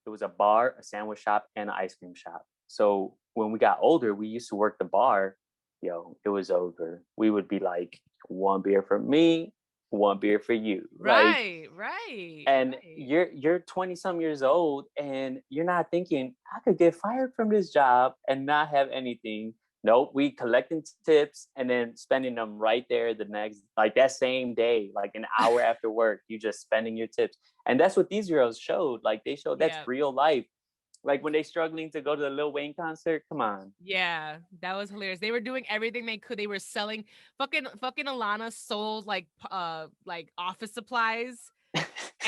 it was a bar, a sandwich shop, and an ice cream shop. So when we got older, we used to work the bar. Yo, it was over. We would be like, one beer for me, one beer for you. Like, Right, right, and right. you're 20 some years old and you're not thinking I could get fired from this job and not have anything. Nope, we collecting tips and then spending them right there the next, like that same day, like an hour after work, you just spending your tips. And that's what these girls showed. Like they showed that's Yeah, real life. Like when they struggling to go to the Lil Wayne concert, come on. yeah, that was hilarious. They were doing everything they could. They were selling fucking Alana sold like office supplies,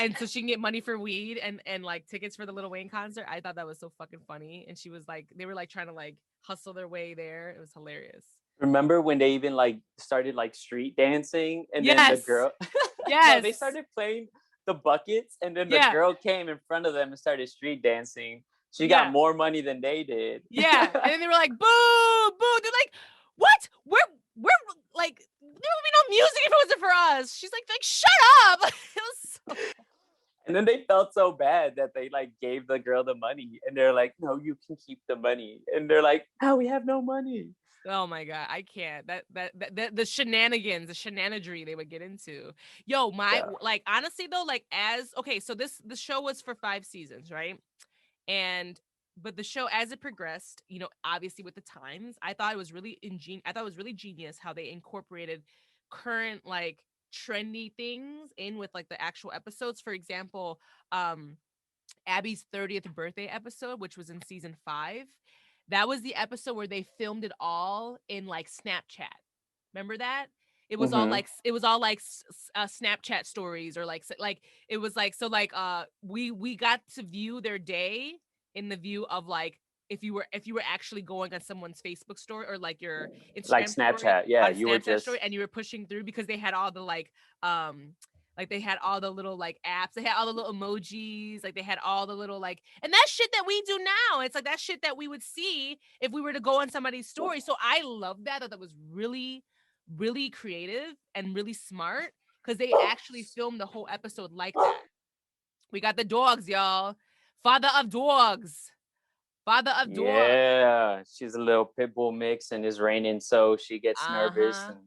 and so she can get money for weed and like tickets for the Little Wayne concert. I thought that was so fucking funny. And she was like, they were like trying to like hustle their way there. It was hilarious. Remember when they even like started like street dancing and then the Yes, girl no, yes, they started playing the buckets and then the yeah, girl came in front of them and started street dancing. She got yeah. more money than they did. Yeah, and then they were like, "Boo, boo!" They're like, "What? We're like, there would be no music if it wasn't for us." She's like, "Shut up!" It was so. And then they felt so bad that they like gave the girl the money and they're like, no, you can keep the money. And they're like, no, we have no money. Oh my god, I can't. That the shenanigans, the shenanigans they would get into. Yo, my Yeah. like honestly though, like as okay, so the show was for 5 seasons, right? And but the show as it progressed, obviously with the times, I thought it was really genius how they incorporated current like trendy things in with like the actual episodes. For example, um Abby's 30th birthday episode, which was in season 5. That was the episode where they filmed it all in like Snapchat. Remember that? Mm-hmm. It was all like Snapchat stories, or like it was like, so like we got to view their day in the view of like, if you were actually going on someone's Facebook story or like your Like Instagram story, Snapchat. Yeah, on a you were Snapchat story, just and you were pushing through because they had all the like they had all the little like apps, they had all the little emojis, like they had all the little like, and that's shit that we do now. It's like that shit that we would see if we were to go on somebody's story. So I love that. I thought that was really, really creative and really smart, because they actually filmed the whole episode like that. We got the dogs, y'all. Father of dogs. Father of dogs. yeah. She's a little pit bull mix, and it's raining, so she gets nervous, Uh-huh. and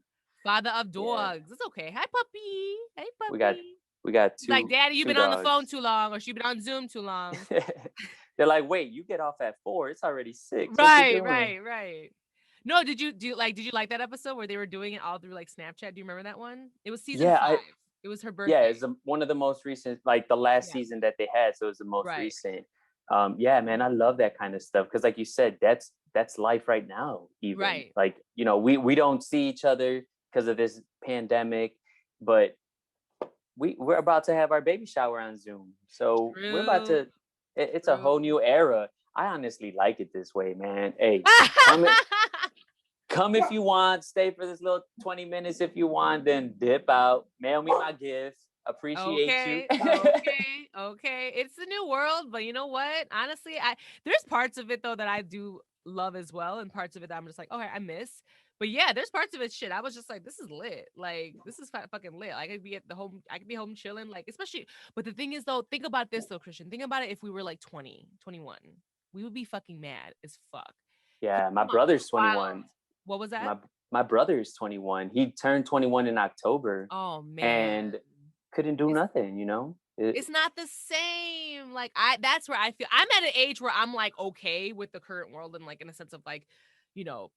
Father of yeah, dogs. It's okay. Hi, puppy. Hey, we got puppy. we got Like, Daddy, you've two been on the phone dogs. too long, or she been on Zoom too long. They're like, wait, you get off at 4. It's already 6. What you Right, doing? right, right. No, did you like that episode where they were doing it all through like Snapchat? Do you remember that one? It was season Yeah, 5. I It was her yeah, birthday. it's one of the most recent, like the last Yeah. season that they had, so it's the most Right. recent. Yeah, man, I love that kind of stuff because, like you said, that's life right now. Even Right. like we don't see each other because of this pandemic, but we're about to have our baby shower on Zoom, so we're about True. to. It's a whole True. new era. I honestly like it this way, man. Hey, come in, come if you want, stay for this little 20 minutes if you want, then dip out, mail me my gift, appreciate you. Okay, okay, okay. It's the new world, but you know what? Honestly, there's parts of it though that I do love as well, and parts of it that I'm just like, okay, I miss. But yeah, there's parts of it shit. I was just like, this is lit. Like, this is fucking lit. I could be at the home. I could be home chilling. Like, especially. But the thing is, though, think about this though, Christian. Think about it. If we were like 20, 21, we would be fucking mad as fuck. 'Cause Yeah, my come on, we brother's were wild. 21. What was that? My brother is 21. He turned 21 in October Oh man. and couldn't do It's nothing. It's not the same. Like, that's where I feel I'm at an age where I'm like okay with the current world, and like in a sense of like, you know,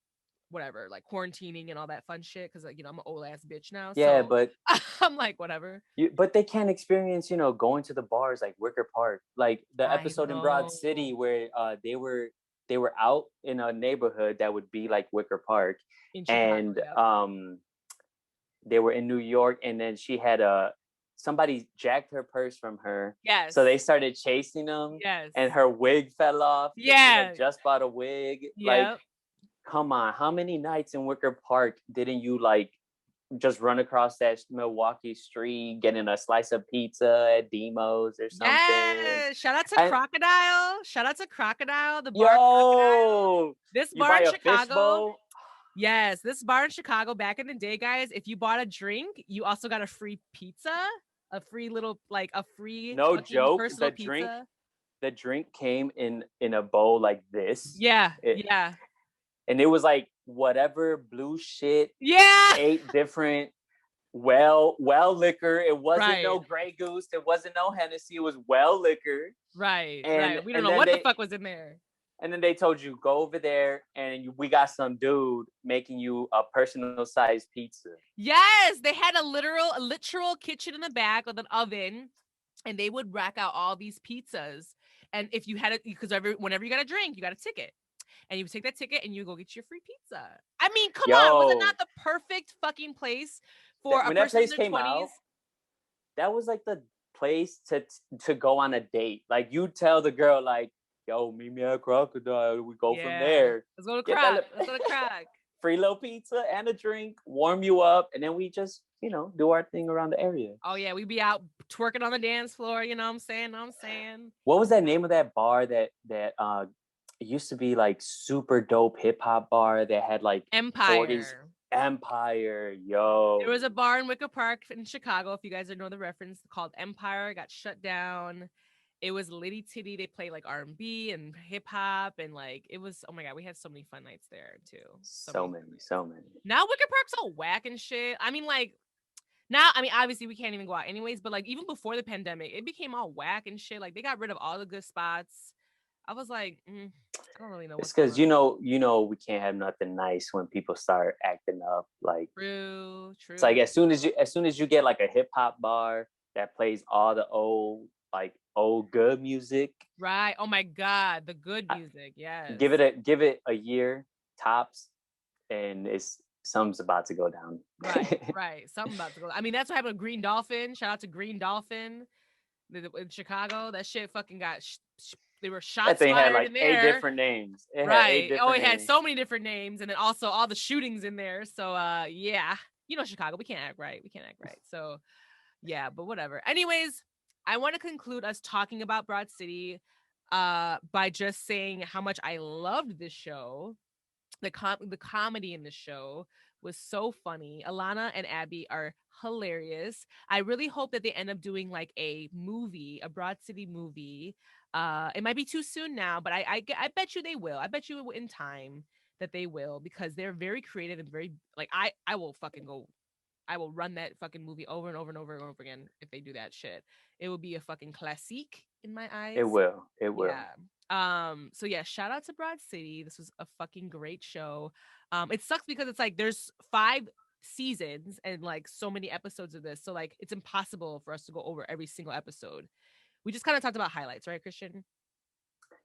whatever, like quarantining and all that fun shit, because like, I'm an old ass bitch now. Yeah, So but I'm like, whatever. but they can't experience going to the bars like Wicker Park. Like the I episode in Broad know. City where they were out in a neighborhood that would be like Wicker Park, In Chicago, and yep. they were in New York, and then she had somebody jacked her purse from her. Yes. So they started chasing them, Yes. and her wig fell off. She Yeah. had just bought a wig. Like, Yep. come on, how many nights in Wicker Park didn't you like just run across that Milwaukee street, getting a slice of pizza at Demo's or something? Yes. Shout out to And Crocodile. Shout out to Crocodile, the bar Crocodile. yo, This you bar buy in a Chicago. fishbowl. Yes, this bar in Chicago back in the day, guys, if you bought a drink, you also got a free pizza, a free little, like a free No fucking joke. personal pizza. The drink came in a bowl like this. Yeah, It, yeah. and it was like whatever blue shit. Yeah. 8 different well liquor. It wasn't no Right. Grey Goose. It wasn't no Hennessy. It was well liquor. Right, And right. We don't and know then what the they fuck was in there. and then they told you go over there, and we got some dude making you a personal size pizza. Yes, they had a literal kitchen in the back with an oven, and they would rack out all these pizzas. And if you had it, because whenever you got a drink, you got a ticket. And you take that ticket and you go get your free pizza. I mean, come on, was it Yo, not the perfect fucking place for a when that person in place their came 20s? out, that was like the place to go on a date. Like, you tell the girl like, "Yo, meet me at Crocodile. We go from there. Let's go to Get Croc. that Let's go to Croc. free little pizza and a drink, warm you up, and then we just do our thing around the area." Oh yeah, we be out twerking on the dance floor. You know what I'm saying? What was that name of that bar that it used to be like super dope hip hop bar that had like 40s Empire. Empire, yo. There was a bar in Wicker Park in Chicago, if you guys know the reference, called Empire. It got shut down. It was litty titty. They played like R&B and hip hop, and like it was. Oh my god, we had so many fun nights there too. So many, so many. Now Wicker Park's all whack and shit. I mean, like now, I mean, obviously we can't even go out anyways. But like even before the pandemic, it became all whack and shit. Like they got rid of all the good spots. I was like, I don't really know It's what's going because on. we can't have nothing nice when people start acting up. Like True, it's like true. as soon as you get like a hip hop bar that plays all the old good music, Right. Oh my God, the good I, music. Yes. give it a year tops, and it's something's about to go down. Right, right. Something about to go. I mean, that's what happened with Green Dolphin. Shout out to Green Dolphin in Chicago. That shit fucking got. They were That shots thing had fired like in eight there. different names. It had eight Right. Oh, different it had names. so many different names, and then also all the shootings in there. So, yeah, Chicago. We can't act right. We can't act right. So, yeah, but whatever. Anyways, I want to conclude us talking about Broad City, by just saying how much I loved this show. The comedy in the show was so funny. Alana and Abby are hilarious. I really hope that they end up doing like a movie, a Broad City movie. It might be too soon now, but I bet you they will. I bet you in time that they will, because they're very creative and very like I will fucking go. I will run that fucking movie over and over and over and over again if they do that shit. It will be a fucking classique in my It eyes. will. It will. Yeah. So yeah, shout out to Broad City. This was a fucking great show. It sucks because it's like there's 5 seasons and like so many episodes of this. So like it's impossible for us to go over every single episode. We just kind of talked about highlights, right, Christian?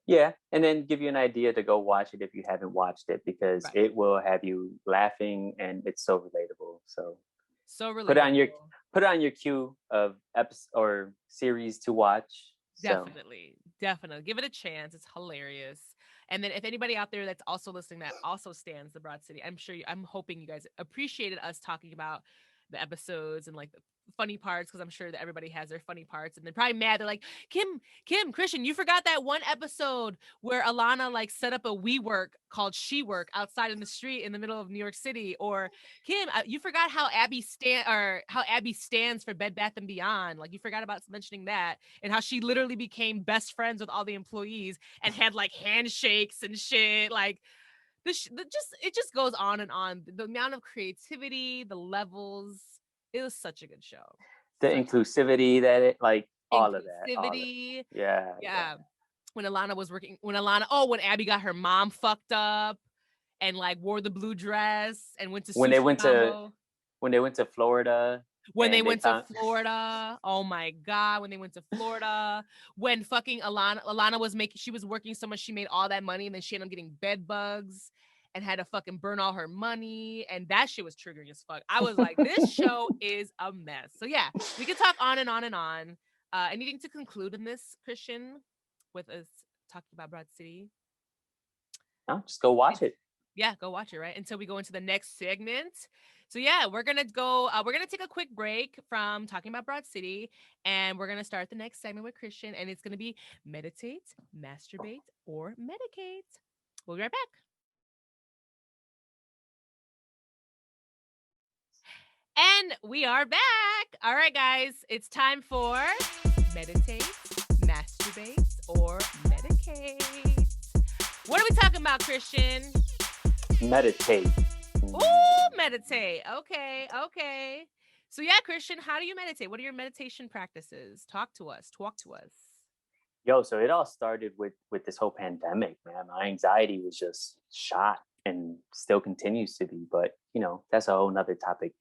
Yeah, and then give you an idea to go watch it if you haven't watched it, because Right. it will have you laughing and it's so relatable. So So put on your relatable. put on your queue of episode or series to watch. So Definitely. Definitely. Give it a chance. It's hilarious. And then if anybody out there that's also listening that also stands the Broad City, I'm hoping you guys appreciated us talking about the episodes and like the funny parts, because I'm sure that everybody has their funny parts, and they're probably mad. They're like, Christian, you forgot that one episode where Alana like set up a WeWork called She Work outside in the street in the middle of New York City. Or Kim, you forgot how Abby stands for Bed Bath and Beyond. Like you forgot about mentioning that, and how she literally became best friends with all the employees and had like handshakes and shit. Like it just goes on and on. The amount of creativity, the levels. It was such a good show. the Such inclusivity that it like all of that, all of it. inclusivity. Yeah, yeah. Yeah. When Abby got her mom fucked up and like wore the blue dress and went to When they Sushi went to Mambo. when they went to Florida When they and they went to found Florida, oh my God, when they went to Florida, when fucking Alana she was working so much, she made all that money, and then she ended up getting bed bugs and had to fucking burn all her money. And that shit was triggering as fuck. I was like, this show is a mess. So yeah, we could talk on and on and on. Anything to conclude in this, Christian, with us talking about Broad City? no, just go watch it. Yeah, go watch it, right? Until we go into the next segment. So yeah, we're gonna go. We're gonna take a quick break from talking about Broad City, and we're gonna start the next segment with Christian, and it's gonna be meditate, masturbate, or medicate. We'll be right back. And we are back. All right, guys, it's time for meditate, masturbate, or medicate. What are we talking about, Christian? Meditate. Ooh, meditate. Okay, okay. So yeah, Christian, how do you meditate? What are your meditation practices? Talk to us. Talk to us. Yo, so it all started with this whole pandemic, man. My anxiety was just shot and still continues to be, but that's a whole nother topic.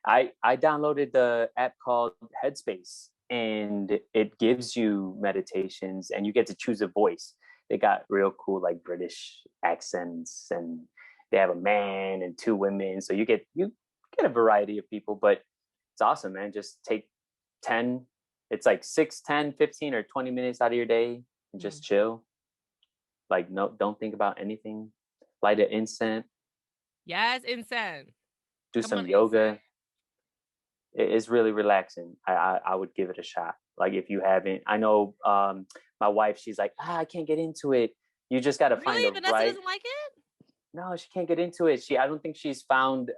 I downloaded the app called Headspace, and it gives you meditations and you get to choose a voice. They got real cool like British accents, and they have a man and two women. So you get a variety of people, but it's awesome, man. Just take 10, it's like 6, 10, 15, or 20 minutes out of your day and just chill. Like, no, don't think about anything. Light an incense, Yes, incense. do Come some on, incense. yoga. It's really relaxing. I would give it a shot. Like if you haven't, I know my wife, she's like, I can't get into it. You just got to find the Really? Vanessa right. doesn't like it? No, she can't get into it. I don't think she's found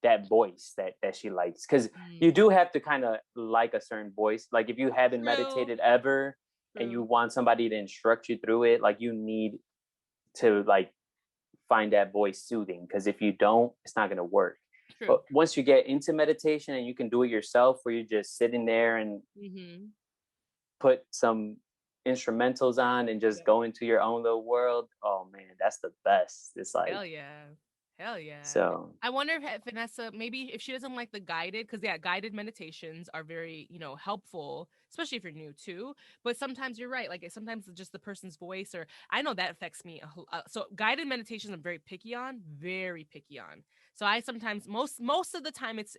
that voice that she likes, because you do have to kind of like a certain voice. Like if you haven't meditated ever and you want somebody to instruct you through it, like you need to like find that voice soothing, because if you don't, it's not going to work. True. But once you get into meditation and you can do it yourself, where you're just sitting there and put some instrumentals on and just go into your own little world. Oh man, that's the best. It's like Hell yeah. Hell yeah. so I wonder if Vanessa, maybe if she doesn't like the guided, because yeah, guided meditations are very, helpful, especially if you're new too. But sometimes you're right. Like sometimes it's just the person's voice, or I know that affects me. So guided meditations, I'm very picky on, very picky on. So I sometimes most of the time it's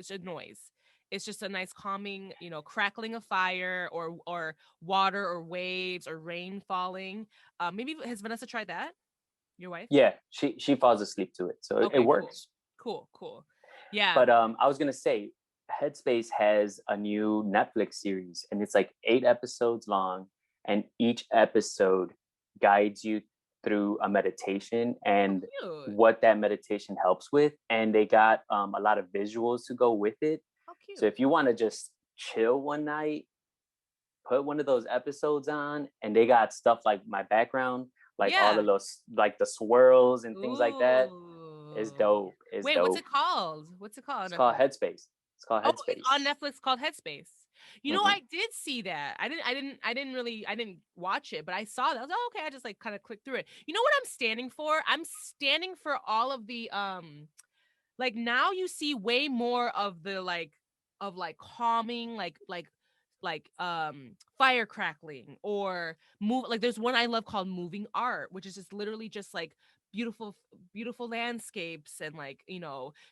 a noise. It's just a nice calming, crackling of fire or water or waves or rain falling. Maybe has Vanessa tried that? Your wife? yeah, she falls asleep to it. So it Okay, cool. works. Cool. Yeah. But I was gonna say, Headspace has a new Netflix series, and it's like 8 episodes long, and each episode guides you through a meditation and Cute. what that meditation helps with. And they got a lot of visuals to go with it. How So cute. if you want to just chill one night, put one of those episodes on, and they got stuff like my background, like all Yeah. of those, like the swirls and things like that. Is Ooh. dope. Is Wait, what's dope. it called? What's it called It's on called Netflix? Headspace. It's called Oh, it's on Headspace. Netflix called Headspace. Hmm. I did see that. I didn't watch it, but I saw that. I was like, oh, okay, I just like kind of clicked through it. You know what I'm standing for? I'm standing for all of the like now you see way more of the like calming fire crackling or move like there's one I love called moving art, which is just literally just like beautiful landscapes and like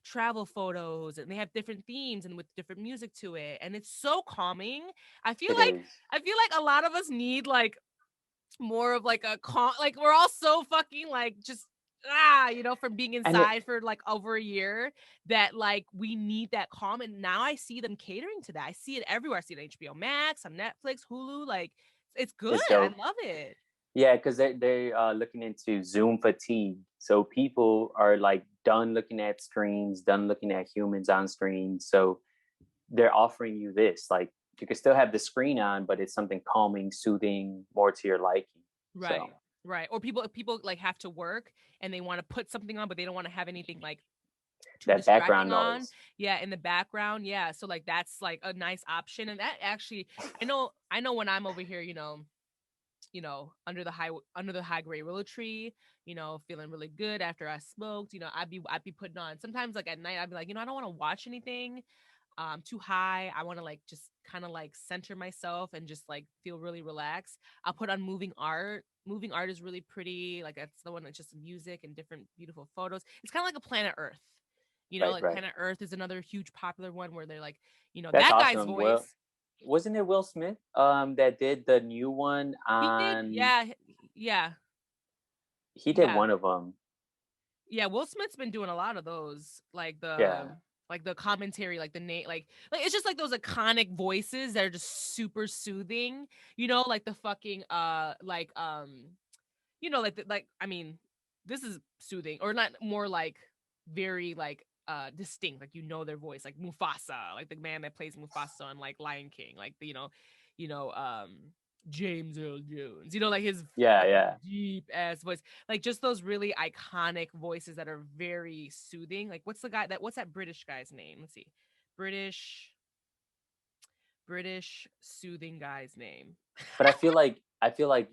travel photos, and they have different themes and with different music to it, and it's so calming. i feel It like is. I feel like a lot of us need like more of like a calm, like we're all so fucking like just from being And inside for like over a year, that like we need that calm. And now I see them catering to that. I see it everywhere. I see it on HBO Max, on Netflix, Hulu. Like it's good. it's I dope. love it. Yeah, because they're looking into Zoom fatigue. So people are like done looking at screens, done looking at humans on screens. So they're offering you this. Like you can still have the screen on, but it's something calming, soothing, more to your liking. Right. So Right. Or people like have to work and they want to put something on, but they don't want to have anything like too that distracting background on. noise. Yeah, in the background. Yeah. So like that's like a nice option. And that actually I know when I'm over here, under the high grade willow tree, feeling really good after I smoked, I'd be putting on sometimes like at night I'd be like, I don't want to watch anything too high. I want to like just kind of like center myself and just like feel really relaxed. I'll put on moving art. Moving art is really pretty. Like that's the one that's just music and different beautiful photos. It's kind of like a Planet Earth. Right, Like right. Planet Earth is another huge popular one where they're like, That's that guy's awesome. Well, voice. wasn't it Will Smith that did the new one He did, on yeah, yeah, he did yeah. one of them. Yeah, Will Smith's been doing a lot of those, Yeah. like the commentary, like the name, like it's just like those iconic voices that are just super soothing. Like the fucking like I mean, this is soothing or not more like very like distinct, like their voice, like Mufasa, like the man that plays Mufasa on like Lion King, like you know um James Earl Jones, like his Yeah, fucking yeah. deep ass voice, like just those really iconic voices that are very soothing. Like what's that British guy's name? Let's see. British British soothing guy's name. But I feel like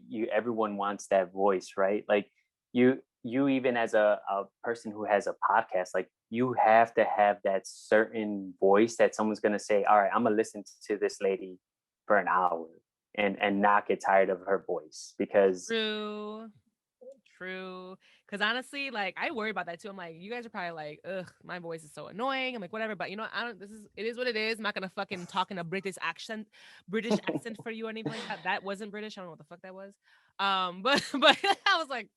you everyone wants that voice, right? Like you even as a person who has a podcast, like you have to have that certain voice that someone's gonna say, all right, I'm gonna listen to this lady for an hour and not get tired of her voice because True. True. Because honestly, like I worry about that too. I'm like, you guys are probably like, ugh, my voice is so annoying. I'm like, whatever. But I don't. It is what it is. I'm not gonna fucking talk in a British accent for you or anything like that. That wasn't British. I don't know what the fuck that was. But I was like,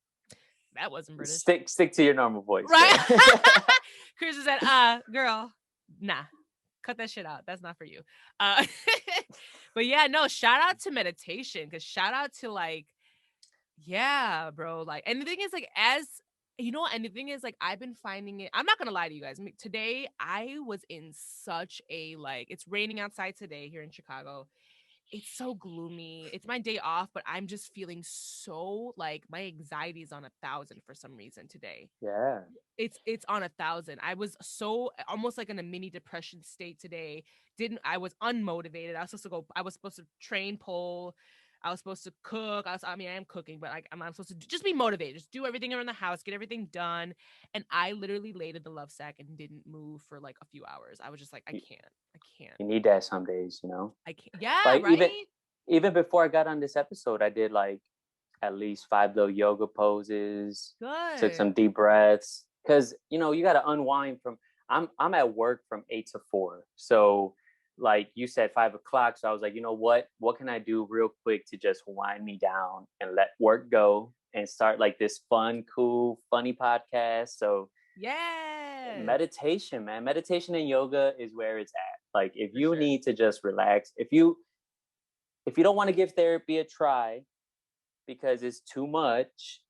that wasn't British, stick to your normal voice, right? but Chris said, girl, nah, cut that shit out. That's not for you. Uh, but yeah, no. Shout out to meditation, because shout out to like yeah, bro. Like, and the thing is, like, and the thing is, like, I've been finding it. I'm not gonna lie to you guys. Today, I was in such a like, it's raining outside today here in Chicago. It's so gloomy. It's my day off, but I'm just feeling so like my anxiety is on 1,000 for some reason today. yeah. It's on 1,000. I was so almost like in a mini depression state today. Didn't I was unmotivated. I was supposed to train pole. I was supposed to cook. I mean, I am cooking, but I'm supposed to just be motivated, just do everything around the house, get everything done. And I literally laid in the love sack and didn't move for like a few hours. I was just like, I You, can't, you need that some days, you know. I can't. Yeah, Like right. even before I got on this episode, I did like at least 5 little yoga poses, took Good. some deep breaths, because you know you got to unwind from. I'm at work from 8 to 4, so like you said 5 o'clock. So I was like, you know what can I do real quick to just wind me down and let work go and start like this fun, cool, funny podcast. So Yes, meditation, man, meditation and yoga is where it's at. Like if for you sure. need to just relax, if you don't want to give therapy a try because it's too much,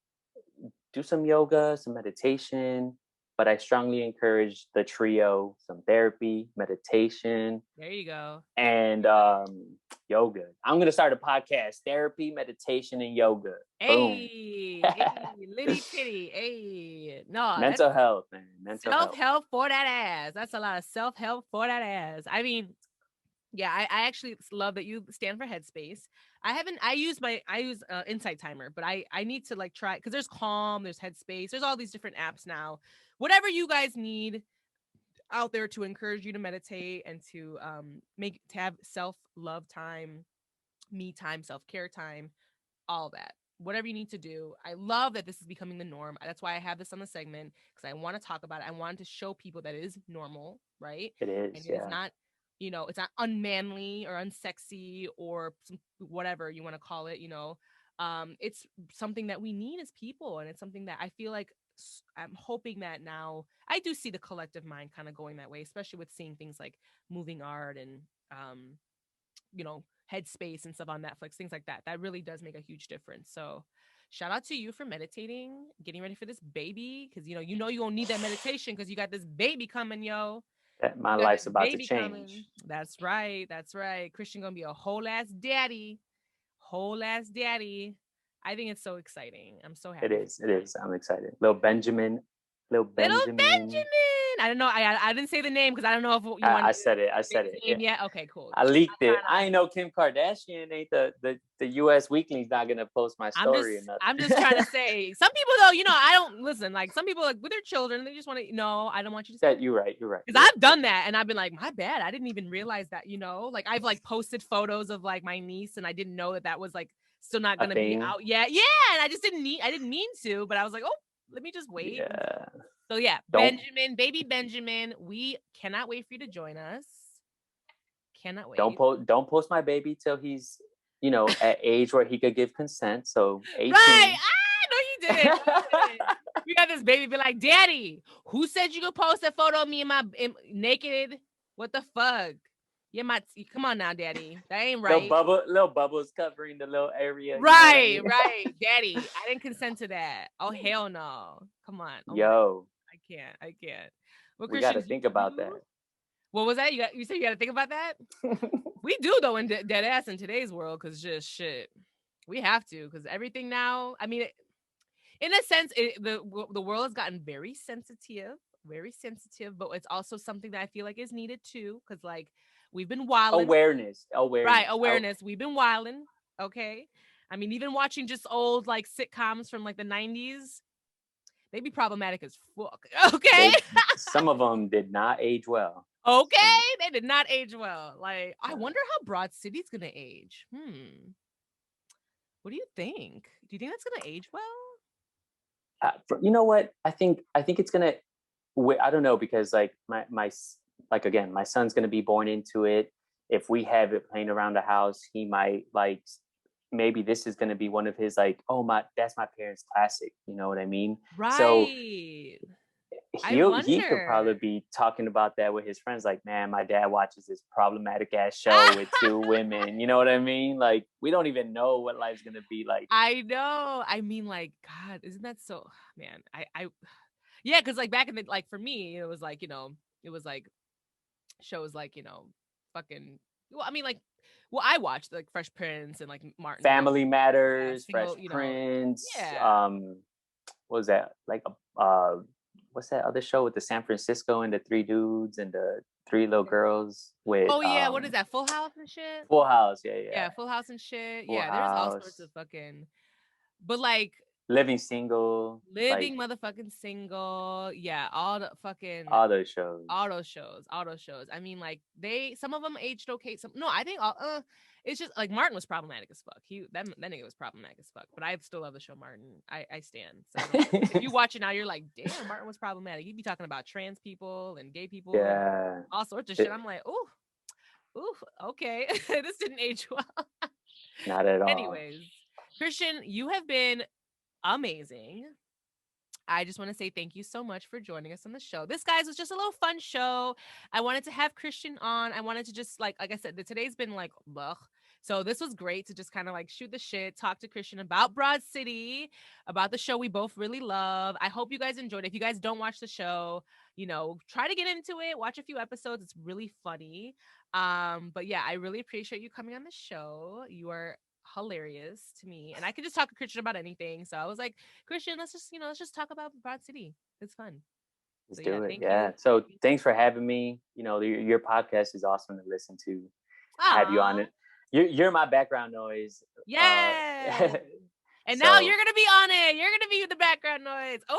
do some yoga, some meditation. But I strongly encourage the trio: some therapy, meditation, There you go. and yoga. I'm gonna start a podcast: therapy, meditation, and yoga. Boom. Hey, hey, litty titty. Hey, no, that's Mental health, man. Mental self health. help for that ass. That's a lot of self help for that ass. I mean, yeah, I actually love that you stand for Headspace. I use Insight Timer, but I need to like try because there's Calm, there's Headspace, there's all these different apps now. Whatever you guys need out there to encourage you to meditate and to make to have self love time, me time, self care time, all that. Whatever you need to do. I love that this is becoming the norm. That's why I have this on the segment because I want to talk about it. I want to show people that it is normal, right? It And is, it is yeah. not, it's not unmanly or unsexy or whatever you want to call it, it's something that we need as people. And it's something that I feel like I'm hoping that now I do see the collective mind kind of going that way, especially with seeing things like moving art and, Headspace and stuff on Netflix, things like that. That really does make a huge difference. So shout out to you for meditating, getting ready for this baby, because you gonna need that meditation because you got this baby coming, yo. That my You got this life's about to baby coming. change. That's right. That's right. Christian gonna be a whole ass daddy. Whole ass daddy. I think it's so exciting. I'm so It happy for is. It you. is. I'm excited. Little Benjamin. Little Little Benjamin. Benjamin. I don't know. I didn't say the name because I don't know if you want I to said it. I say said his it. Yeah. name yet. Okay, cool. I Just leaked not it. trying I to. ain't know Kim Kardashian ain't the U.S. Weekly's not gonna post my I'm just story or I'm just trying nothing. to say some people though, I don't listen, like some people like with their children, they just want to no, I don't want you to say That you're right. You're right. because You're right. I've done that and I've been like, my bad. I didn't even realize that, like I've like posted photos of like my niece and I didn't know that that was like still not A gonna be thing. out yet. Yeah, and I didn't mean to, but I was like, oh, let me just wait. Yeah. So yeah, Don't Benjamin, baby Benjamin, we cannot wait for you to join us. Cannot don't wait. post don't post my baby till he's at age where he could give consent. So Right. 18. Ah, no, you didn't. No, you didn't. We got this baby be like, Daddy, who said you could post a photo of me naked? What the fuck? Yeah, come on now, Daddy. That ain't right. Little bubbles covering the little area. You know what I Right, mean? right. Daddy, I didn't consent to that. Oh, hell no. Come on. Oh my, Yo, I can't. I can't. Well, we got Christian, to do think about you, what was that? You said you got to think about that? that. We do though in dead ass in today's world because just shit. We have to because everything now. I mean, in a sense, the world has gotten very sensitive, but it's also something that I feel like is needed too, because like we've been wilding, Awareness, right? awareness. Awareness. We've been wilding. Okay. I mean, even watching just old like sitcoms from like the 90s, they be problematic as fuck. Okay. They Some of them did not age well. Okay. Some They did not age well. Like, I uh, wonder how Broad City's gonna age. What do you think? Do you think that's gonna age well? you know what? I think it's gonna. I don't know because like like again, my son's gonna be born into it. If we have it playing around the house, he might like maybe this is gonna be one of his like, oh my, that's my parents' classic. You know what I mean? So Right. I he could probably wonder. be talking about that with his friends, like, man, my dad watches this problematic ass show with Ah! two women. You know what I mean? Like, we don't even know what life's gonna be like. I know. I mean, like, God, isn't that so, man? Yeah, because like back in the, like for me, it was like, it was like shows like, fucking, well, I mean, like, well, I watched like Fresh Prince and like Martin Love, Family yeah, Matters, Fresh single, Prince. yeah. What was that like? What's that other show with the San Francisco and the three dudes and the Three Little Girls with Oh yeah, what is that? Full House and shit. Full House. Yeah. Yeah, Full House and shit. Full Yeah, there's all sorts House. of fucking. But like Living Single. Like Living motherfucking Single. Yeah, all the fucking all those shows. all those shows. I mean, like some of them aged okay. Some no, I think all. It's just like Martin was problematic as fuck. That nigga was problematic as fuck. But I still love the show Martin. I stand. So if you watch it now, you're like, damn, Martin was problematic. He'd be talking about trans people and gay people and Yeah. all sorts of shit. I'm like, ooh, okay, this didn't age well. Not at all. Anyways, Christian, you have been amazing. I just want to say thank you so much for joining us on the show. This, guys, was just a little fun show. I wanted to have Christian on. I wanted to just like I said, today's been like, ugh. So this was great to just kind of like shoot the shit, talk to Christian about Broad City, about the show we both really love. I hope you guys enjoyed it. If you guys don't watch the show, try to get into it, watch a few episodes. It's really funny. But yeah, I really appreciate you coming on the show. You are hilarious to me, and I could just talk to Christian about anything. So I was like, Christian, let's just talk about Broad City. It's fun. Let's So do it. thank Yeah. you. So thanks for having me. Your podcast is awesome to listen to. Aww. Have you on it. You're my background noise. Yeah. And so, now you're gonna be on it. You're gonna be the background noise. Oh,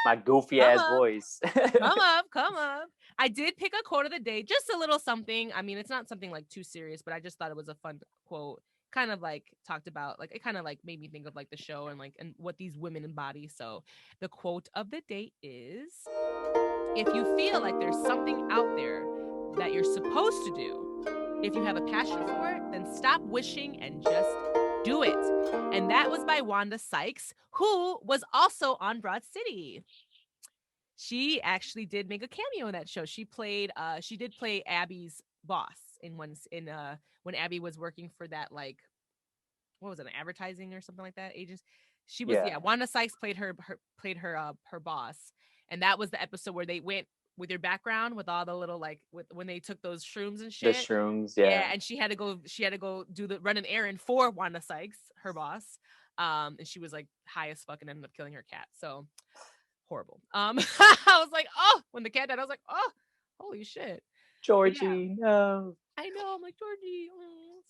my goofy ass voice. Come up. I did pick a quote of the day, just a little something. I mean, it's not something like too serious, but I just thought it was a fun quote. Kind of like talked about, like it kind of like made me think of like the show and what these women embody. So the quote of the day is, if you feel like there's something out there that you're supposed to do, if you have a passion for it, then stop wishing and just do it. And that was by Wanda Sykes, who was also on Broad City. She actually did make a cameo in that show. She did play Abby's boss when Abby was working for that, like, what was it, an advertising or something like that agents. She was Wanda Sykes played her boss, and that was the episode where they went with your background with all the little when they took those shrooms and shit. The shrooms, yeah. And she had to go run an errand for Wanda Sykes, her boss. And she was like high as fuck and ended up killing her cat. So horrible. I was like, oh, when the cat died, I was like, oh, holy shit. Georgie, no. I know. I'm like, Georgie.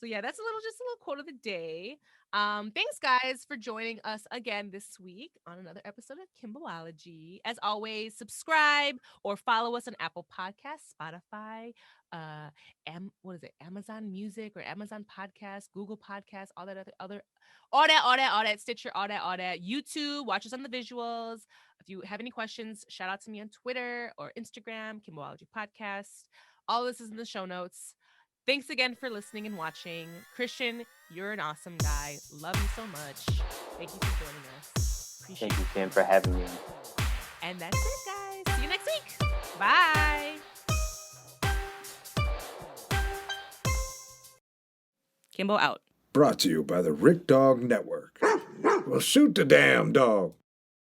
So yeah, that's just a little quote of the day. Thanks guys for joining us again this week on another episode of Kimbology. As always, subscribe or follow us on Apple Podcasts, Spotify, Amazon Music or Amazon Podcasts, Google Podcasts, all that, Stitcher, all that. YouTube, watch us on the visuals. If you have any questions, shout out to me on Twitter or Instagram, Kimbology Podcast. All this is in the show notes. Thanks again for listening and watching. Christian, you're an awesome guy. Love you so much. Thank you for joining us. Appreciate Thank you, Kim, for having me. And that's it, guys. See you next week. Bye. Kimbo out. Brought to you by the Rick Dog Network. Well, shoot the damn dog.